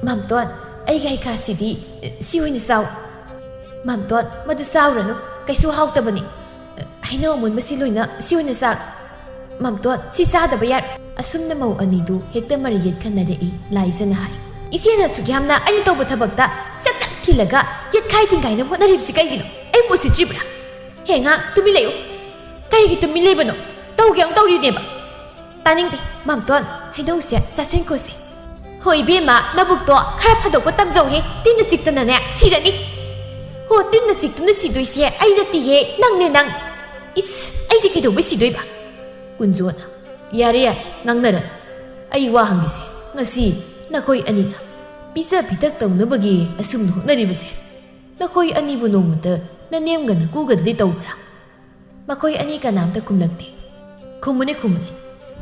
มัมตัวไอ้ไก่ข้าสิดีสิวันนี้สาวมัมตัวมาดูสาวระนุไก่สู้เฮาแต่บันนี่ให้น้องมันมาสิลุยนะสิวันนี้สาวมัมตัวสิซาแต่บ่ยากอสุมน้ำมันอันนี้ดูเฮกเตอร์มาเรียดขนาดนี้ลายจันหายอีเสียน่ะสุขยามนะไอ้นี่ตัวบุตรบักตาจักทีละก็ยัดไข่ทิ้งไก่นะพวกนั้นรีบสิไก่กินไอ้บุษจิบระเฮงฮะตุ้มิเลวไก่กินตุ้มิเลวเนาะเต้าแกงเต้าดีเนี่ยบ่ตานิ่งดิมัมตัวให้ดูเสียจะเส้นโคสิเฮ้ยเบี้ยมาน้าบุกตัวใครพาดกว่าตั้มเจ้าเฮตินน่ะสิกตัวนั่นเนี่ยสิระนี่โหตินน่ะสิกตัวน่ะสิด้วยเสียไอ้น่ะตีเฮนั่งเนี่ยนั่งอิสไอ้ที่แกดูไม่สิด้วยบ่กุนจวนยาเรียนั่งนั่นไอ้ว่าหังดิเสียงั้นสินักคุยอันนี้นะพิเศษพิทักษ์ตรงนั้นบางอสุ่มหนุนนั่นดิบเสียนักคุยอันนี้บนนงมันนั่นเนี่ยมันกูก็ได้ตัวละมาคุยอันนี้กันน้ำตะคุมนักเตะคุมมันนั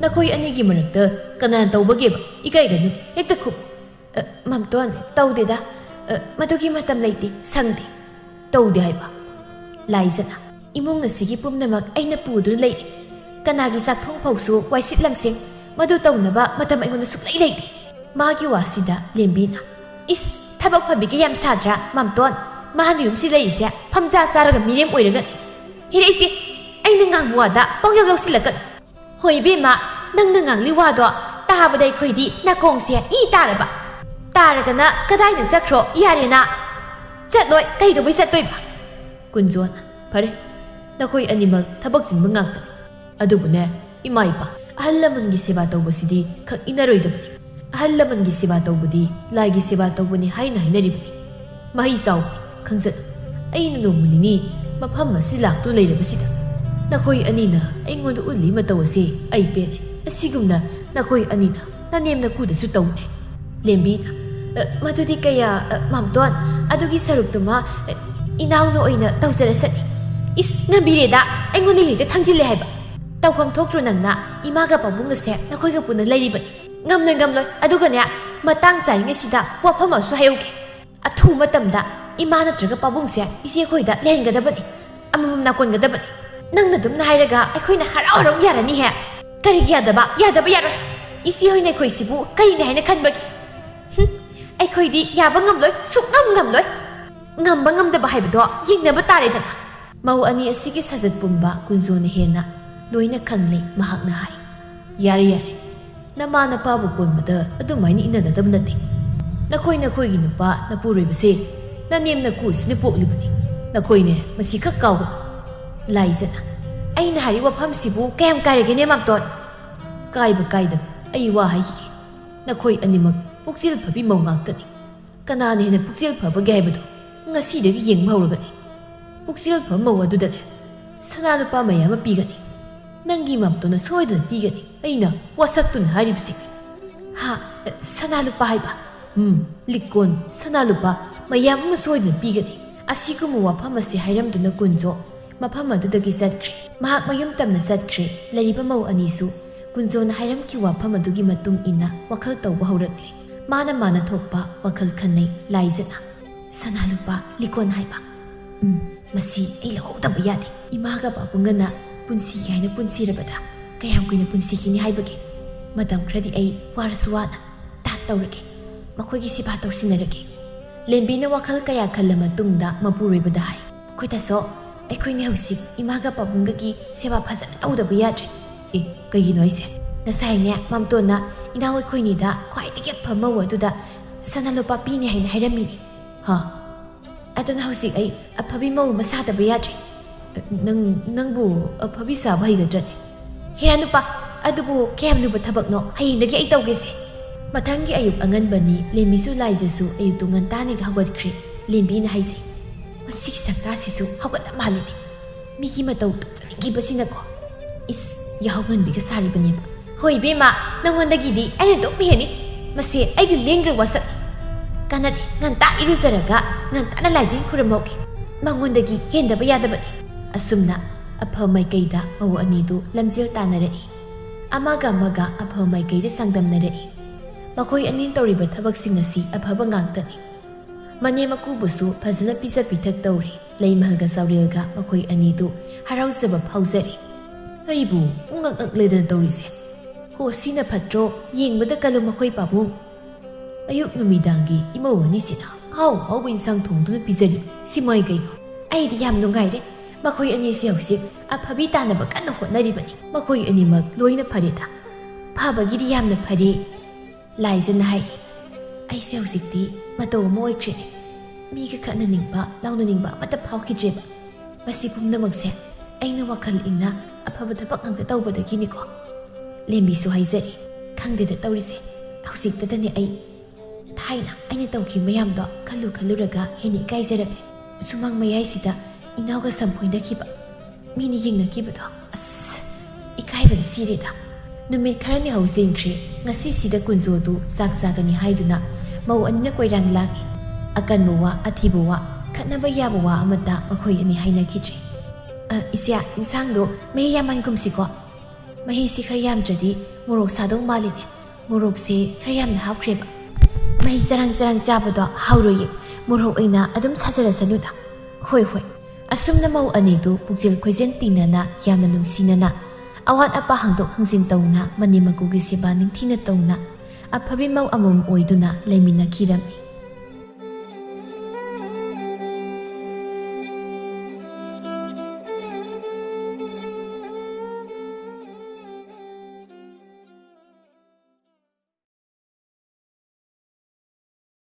กคุยอันนี้กี่มันนักเตะกันนั่นตัวบางแบบอีกไอ้กันนู่นเอ็กตะคุมมัมตัวนี่ตัวเด็ดอะมาตัวกี่มาทำไรดิสังเดตัวเดียบะลายจันอะอีมงน่ะสิกี่ปุ่มน่ะมักไอ้น่ะปูดุเลยกันนากิสักท้องเผาสูไว้สิลำเสียงมาดูตัวน่ะบะมาทำไอ้คนน่ะสุกเลยมากี่ว่าสิดาเลียนบีนะอิสถ้าบอกพันบิกยามซาดระมัมตัวมาหนุ่มสิเลยเสียพัมจ่าซาระกับมีเรียมอวยเลยกันเฮ้ยสิไอ้หนึ่งงานบัวดะป้องยาวๆสิละกันหอยบีมาหนึ่งงานลิวาตัวตาบันไดคุยดีนักคงเสียอีตาระบะตาระกันนะก็ได้หนึ่งสักโครอีอะไรนะจัดเลยใครดูไม่จัดตัวปะกุนจวนพอดีนักคุยอันนี้มึงถ้าบอกสิมึงงานกันอะดูบุญเนี่ยอีไม่ปะฮัลโหลมึงกิเสบาตัวบุษดีขัดอินารุยดูบุญฮัลโหลมันกิเสบาตัวบุดีลายกิเสบาตัวบุนี่ให้ไหนนาริบุนี่มาให้สาวขังจัดไอ้หนุ่มมันนี่มาพัมมาสิหลักตัวเลยเลยบุษดานักคุยอันนี้นะไอ้งูตัวอุ่นลีมาตัวเสียไอ้เป็ดสิกุมนะนักคุยอันนี้นะนั่นเนียมนักกูเดือดสุดตัวเนี่ยเลี้ยงบีนะมาดูที่แกยามัมตัวอะดูกิสรุปตัวมาอีนาวโน่ไอ้นะตัวเสร็จสักอิสนั่นบีเรดาไอ้งูนี่เด็ดทั้งจิเลยให้บ่ตัวความทุกข์รุนนั่นนะอีมากกับปุ่งเสียนักคุยกับปุ่นนั่นเลยดีบ่งำเลยอะดูกันเนี่ยมาตั้งใจไงสิดาว่าพ่อหมอสู้ให้โอเคอะทูมาตั้มดาอีมาน่ะจะกับปุ่งเสียอีเสียคุยดาเล่นกันได้บ่นี่อะมุมนักคนกันได้บ่นี่นั่งน่ะดุมนายเลยกะไอ้คุยน่ะหาเอาหลงยาระนี่แฮะกะริยาดะบะยาดะบะยาระอีเสียคุยในคุยสิบุกะริไหนในคันบ่ไอ้คุยดียาบ่งำเลยสุกงำเลยงำบ่งำดะบะให้บ่ดอยิงน่ะบ่ตาเลยดะมาอันนี้สิกิสัจปุ่มบะกุนโซนเฮนะโดยน่ะคันเลยมาหักน่ะให้ยาระน้ามาน้าป้าบุกคนมาเด้อแล้วตัวใหม่นี่อินเดียนั่นนั่นเองน้าคุยกินน้าป้าน้าปูเลยไปสิน้าเนียมน้ากูสิน้าปูเลยบันนี่น้าคุยเนี่ยมันสิข้าเก่ากันไล่ซะนะไอ้นายว่าพัมสิบูแก้มไก่กันเนี่ยมักตัวก ꯀꯥꯏꯕ ꯀꯥꯏꯗꯕ ꯑꯩ ꯋꯥ ꯍꯥꯏꯈꯤꯒꯦ ꯅꯈꯣꯏ ꯑꯅꯤꯃꯛ ꯄꯨꯛꯆꯦꯜ ꯐꯕꯤ ꯃꯧ ꯉꯥꯛꯇꯅꯤ ꯀꯅꯥꯅ ꯍꯦꯟꯅ ꯄꯨꯛꯆꯦꯜ ꯐꯕꯒꯦ ꯍꯥꯏꯕꯗꯣ ꯉꯁꯤꯗꯒꯤ ꯌꯦꯡꯕ ꯍꯧꯔꯒꯅꯤ ꯄꯨꯛꯆꯦꯜ ꯐꯕ ꯃꯧ ꯑꯗꯨꯗꯅꯦ ꯁꯅꯥ ꯂꯨꯄꯥ ꯃꯌꯥꯝ ꯑꯃ ꯄꯤꯒꯅꯤ ꯅꯪꯒꯤ ꯃꯝꯇꯣꯅ ꯁꯣꯏꯗꯅ ꯄꯤꯒꯅꯤ ꯑꯩꯅ ꯋꯥꯁꯛꯇꯨꯅ ꯍꯥꯏꯔꯤꯕꯁꯤꯡ ꯍꯥ ꯁꯅꯥ ꯂꯨꯄꯥ ꯍꯥꯏꯕ ꯂꯤꯛꯀꯣꯟ ꯁꯅꯥ ꯂꯨꯄꯥ ꯃꯌꯥꯝ ꯑꯃ ꯁꯣꯏꯗꯅ ꯄꯤꯒꯅꯤ ꯑꯁꯤꯒꯨꯝꯕ ꯋꯥꯐꯝ ꯑꯁꯤ ꯍꯥꯏꯔꯝꯗꯨꯅ ꯀꯨꯟꯖꯣ ꯃꯐꯝ ꯑꯗꯨꯗꯒꯤ ꯆꯠꯈ꯭ꯔꯦ ꯃꯍꯥꯛ ꯃꯌꯨꯝ ꯇꯝꯅ ꯆꯠꯈ꯭ꯔꯦ ꯂꯩꯔꯤꯕ ꯃꯧ ꯑꯅꯤꯁꯨ ꯀꯨꯟꯖꯣꯅ ꯍꯥꯏꯔꯝꯈꯤ ꯋꯥꯐꯝ ꯑꯗꯨꯒꯤ ꯃꯇꯨꯡ ꯏꯟꯅ ꯋꯥꯈꯜ ꯇꯧꯕ ꯍꯧꯔꯛꯂꯦ ꯃꯥꯅ ꯊꯣꯛꯄ ꯋꯥꯈꯜ ꯈꯟꯅꯩ ꯂꯥꯏꯖꯅ ꯁꯅꯥ ꯂꯨꯄꯥ ꯂꯤꯛꯀꯣꯟ ꯍꯥꯏꯕ ꯃꯁꯤ ꯑꯩ ꯂꯧꯍꯧꯗꯕ ꯌꯥꯗꯦ ꯏꯃꯥꯒ ꯄꯥꯕꯨꯡꯒꯅ ꯄꯨꯟꯁꯤꯒꯦ ꯍꯥꯏꯅ ꯄꯨꯟꯁꯤꯔꯕꯗ ꯀꯌꯥꯝ ꯀꯨꯏꯅ ꯄꯨꯟꯁꯤꯈꯤꯅꯤ ꯍꯥꯏꯕꯒꯦ ꯃꯇꯝ ꯈꯔꯗꯤ ꯑꯩ ꯋꯥꯔꯁꯨ ꯋꯥꯅ ꯇꯧꯔꯒꯦ ꯃꯈꯣꯏꯒꯤ ꯁꯦꯕꯥ ꯇꯧꯁꯤꯟꯅꯔꯒꯦ ꯂꯦꯝꯕꯤꯅ ꯋꯥꯈꯜ ꯀꯌా ꯈꯜꯂ ꯃꯇꯨꯡꯗ ꯃꯄꯨꯔꯣꯏꯕꯗ ꯍꯥꯏ ꯑꯩꯈꯣꯏꯗꯁꯨ ꯑꯩꯈꯣꯏꯅ ꯍꯧꯖꯤꯛ ꯏꯃꯥꯒ ꯄꯥꯕꯨꯡꯒꯒꯤ ꯁꯦꯕा ꯐꯖꯅ ꯇꯧꯗꯕ ꯌꯥꯗ꯭ꯔꯦ ꯀꯩꯒꯤꯅꯣ ꯑꯩꯁꯦ ꯉꯁꯥꯏꯅꯦ ꯃꯝꯇꯣꯟꯅ ꯏꯅꯥꯎ ꯑꯩꯈꯣꯏꯅꯤꯗ ꯈ꯭ꯋꯥꯏꯗꯒꯤ ꯑꯐꯕ ꯃꯧ ꯑꯗꯨꯗ ꯁꯅꯥ ꯂꯨꯄꯥ ꯄꯤꯅꯤ ꯍꯥꯏꯅ ꯍꯥꯏꯔꯝꯃꯤꯅꯤ ꯑꯗꯨꯅ ꯍꯧꯖꯤꯛ ꯑꯩ ꯑꯐꯕꯤ ꯃꯧ ꯑꯃ ꯁꯥꯗꯕ ꯌꯥꯗ꯭ꯔꯦ ꯅꯪꯕꯨ ꯑꯐꯕꯤ ꯁꯥꯕ ꯍꯩꯒꯗ꯭ꯔꯅꯦ ꯍꯦꯔꯥ ꯅꯨꯄꯥ ꯑꯗꯨꯕꯨ ꯀꯌꯥꯝ ꯂꯨꯕ ꯊꯕꯛꯅꯣ ꯍꯌꯦꯡꯗꯒꯤ ꯑꯩ ꯇꯧꯒꯦꯁꯦ ꯃꯊꯪꯒꯤ ꯑꯌꯨꯛ ꯑꯉꯟꯕꯅꯤ ꯂꯦꯝꯕꯤꯁꯨ ꯂꯥꯏꯖꯁꯨ ꯑꯌꯨꯛꯇꯨ ꯉꯟꯇꯥꯅꯤꯒ ꯍꯧꯒꯠꯈ꯭ꯔꯦ ꯂꯦꯝꯕꯤꯅ ꯍꯥꯏꯖꯩ ꯃꯁꯤꯒꯤ ꯁꯛꯇꯥꯁꯤꯁꯨ ꯍꯧꯒꯠꯂ ꯃꯥꯜꯂꯤꯅꯦ ꯃꯤꯒꯤ ꯃꯇꯧ ꯇꯝꯖꯅꯤꯡꯈꯤꯕꯁꯤꯅꯀꯣ ꯌꯥꯍꯧ ꯉꯟꯕꯤꯒ ꯁꯥꯔꯤꯕꯅꯦꯕ ꯍꯣꯏ ꯏꯕꯦꯝꯃ ꯅꯪꯉꯣꯟꯗꯒꯤꯗꯤ ꯑꯩꯅ ꯑꯗꯨꯝ ꯍꯦꯟꯅꯤ ꯃꯁꯤ ꯑꯩꯒꯤ ꯂꯦꯡꯗ꯭ꯔ ꯋꯥꯁꯛꯅꯤ ꯀꯥꯟꯅꯗꯦ ꯉꯟꯇꯥ ꯏꯔꯨꯖꯔꯒ ꯉꯟꯇꯥꯅ ꯂꯥꯏꯗꯤꯡ ꯈꯨꯔꯝꯍꯧꯒꯦ ꯃꯉꯣꯟꯗꯒꯤ ꯍꯦꯟꯗꯕ ꯌꯥꯗꯕꯅꯤ ꯑꯁꯨꯝꯅ ꯑꯐꯕ ꯃꯥꯏꯀꯩꯗ ꯃꯧ ꯑꯅꯤꯗꯨ ꯂꯝꯖꯦꯜ ꯇꯥꯟꯅꯔꯛꯏ ꯑꯃꯒ ꯑꯐꯕ ꯃꯥꯏꯀꯩꯗ ꯆꯥꯡꯗꯝꯅꯔꯛꯏ ꯃꯈꯣꯏ ꯑꯅꯤ ꯇꯧꯔꯤꯕ ꯊꯕꯛꯁꯤꯡ ꯑꯁꯤ ꯑꯐꯕ ꯉꯥꯛꯇꯅꯤ ꯃꯅꯦ ꯃꯀꯨꯕꯨꯁꯨ ꯐꯖꯅ ꯄꯤꯖ ꯄꯤꯊꯛ ꯇꯧꯔꯤ ꯂꯩꯃꯍꯜꯒ ꯆꯥꯎꯔꯦꯜꯒ ꯃꯈꯣꯏ ꯑꯅꯤꯗꯨ ꯍꯔꯥꯎꯖꯕ ꯐꯥꯎꯖꯔꯤ ꯑꯩꯕꯨ ꯄꯨꯡꯉꯛ ꯂꯩꯗꯅ ꯇꯧꯔꯤꯁꯦ ꯁꯤꯅ ꯐꯠꯇ꯭ꯔꯣ ꯌꯦꯡꯕꯗ ꯀꯜꯂꯨ ꯃꯈꯣꯏ ꯄꯥꯕꯨꯡ ꯑꯌꯨꯛ ꯅꯨꯃꯤꯗꯥꯡꯒꯤ ꯏꯃꯧ ꯑꯅꯤꯁꯤꯅ ꯍꯥꯎꯕ ꯏꯟꯁꯥꯡ ꯊꯣꯡꯗꯨꯅ ꯄꯤꯖꯔꯤ ꯁꯤꯃꯥꯏ ꯀꯩꯅꯣ ꯑꯩꯗꯤ ꯌꯥꯝ ꯅꯨꯡꯉꯥꯏꯔꯦ ꯃꯈꯣꯏ ꯑꯅꯤꯁꯤ ꯍꯧꯖꯤꯛ ꯑꯐꯕꯤ ꯇꯥꯟꯅꯕ ꯀꯟꯅ ꯍꯣꯠꯅꯔꯤꯕꯅꯤ ꯃꯈꯣꯏ ꯑꯅꯤꯃꯛ ꯂꯣꯏꯅ ꯐꯔꯦꯗ ꯐꯕꯒꯤꯗꯤ ꯌꯥꯝꯅ ꯐꯔꯦ ꯂꯥꯏꯖꯅ ꯍꯥꯏ ꯑꯩꯁꯦ ꯍꯧꯖꯤꯛꯇꯤ ꯃꯇꯧ ꯑꯃ ꯑꯣꯏꯈ꯭ꯔꯦꯅꯦ ꯃꯤꯒ ꯈꯠꯅꯅꯤꯡꯕ ꯂꯥꯎꯅꯅꯤꯡꯕ ꯑꯃꯠꯇ ꯐꯥꯎꯈꯤꯗ꯭ꯔꯦꯕ ꯃꯁꯤ ꯄꯨꯝꯅꯃꯛꯁꯦ ꯑꯩꯅ ꯋꯥꯈꯜ ꯏꯪꯅ ꯑꯐꯕ ꯊꯕꯛ ꯉꯥꯛꯇ ꯇꯧꯕꯗꯒꯤꯅꯤꯀꯣ ꯂꯦꯝꯕꯤꯁꯨ ꯍꯥꯏꯖꯔꯤ ꯈꯪꯗꯦꯗ ꯇꯧꯔꯤꯁꯦ ꯍꯧꯖꯤꯛꯇꯗꯅꯦ ꯑꯩ ꯊꯥꯏꯅ ꯑꯩꯅ ꯇꯧꯈꯤꯕ ꯃꯌꯥꯝꯗꯣ ꯈꯜꯂꯨꯔꯒ ꯍꯦꯟꯅ ꯏꯀꯥꯏꯖꯔꯛꯂꯦ ꯁꯨꯃꯥꯡ ꯃꯌꯥꯏꯁꯤꯗ ꯏꯅꯥꯎꯒ ꯁꯝꯄꯣꯏꯅꯈꯤꯕ ꯃꯤꯅ ꯌꯦꯡꯅꯈꯤꯕꯗꯣ ꯏꯀꯥꯏꯕꯅ ꯁꯤꯔꯦꯗ ꯅꯨꯃꯤꯠ ꯈꯔꯅꯤ ꯍꯧꯖꯤꯟꯈ꯭ꯔꯦ ꯉꯁꯤꯁꯤꯗ ꯀꯨꯟꯖꯣꯗꯨ ꯆꯥꯛ ꯆꯥꯒꯅꯤ ꯍꯥꯏꯗꯨꯅ ꯃꯧ ꯑꯅꯤꯅ ꯀꯣꯏꯔꯥꯡ ꯂꯥꯡꯏ ꯑꯀꯟꯕ ꯋꯥ ꯑꯊꯤꯕ ꯋꯥ ꯈꯠꯅꯕ ꯌꯥꯕ ꯋꯥ ꯑꯃꯠꯇ ꯃꯈꯣꯏ ꯑꯅꯤ ꯍꯥꯏꯅꯈꯤꯗ꯭ꯔꯦ ꯏꯆꯦ ꯏꯟꯁꯥꯡꯗꯣ ꯃꯍꯤ ꯌꯥꯝꯃꯟꯒꯨꯝꯁꯤꯀꯣ ꯃꯍꯤꯁꯤ ꯈꯔ ꯌꯥꯝꯗ꯭ꯔꯗꯤ ꯃꯣꯔꯣꯛ ꯁꯥꯗꯧ ꯃꯥꯜꯂꯤꯅꯦ ꯃꯣꯔꯣꯛꯁꯦ ꯈꯔ ꯌꯥꯝꯅ ꯍꯥꯞꯈ꯭ꯔꯦꯕ ꯃꯍꯤ ꯆꯔꯥꯡ ꯆꯥꯕꯗꯣ ꯍꯥꯎꯔꯣꯏꯌꯦ ꯃꯣꯔꯣꯛ ꯑꯣꯏꯅ ꯑꯗꯨꯝ ꯁꯥꯖꯔꯁꯅꯨꯗ ꯍꯣꯏ ꯑꯁꯨꯝꯅ ꯃꯧ ꯑꯅꯤꯗꯨ ꯄꯨꯛꯆꯦꯜ ꯈꯣꯏꯖꯦꯜ ꯇꯤꯟꯅꯅ ꯌꯥꯝꯅ ꯅꯨꯡꯁꯤꯅꯅ ꯑꯋꯥꯠ ꯑꯄꯥ ꯍꯪꯗꯣꯛ ꯍꯪꯖꯤꯟ ꯇꯧꯅ ꯃꯅꯦ ꯃꯀꯨꯒꯤ ꯁꯦꯕꯥ ꯅꯤꯡꯊꯤꯅ ꯇꯧꯅ ꯑꯐꯕꯤ ꯃꯧ ꯑꯃꯃꯝ ꯑꯣꯏꯗꯨꯅ ꯂꯩꯃꯤꯟꯅꯈꯤꯔꯝꯃꯤ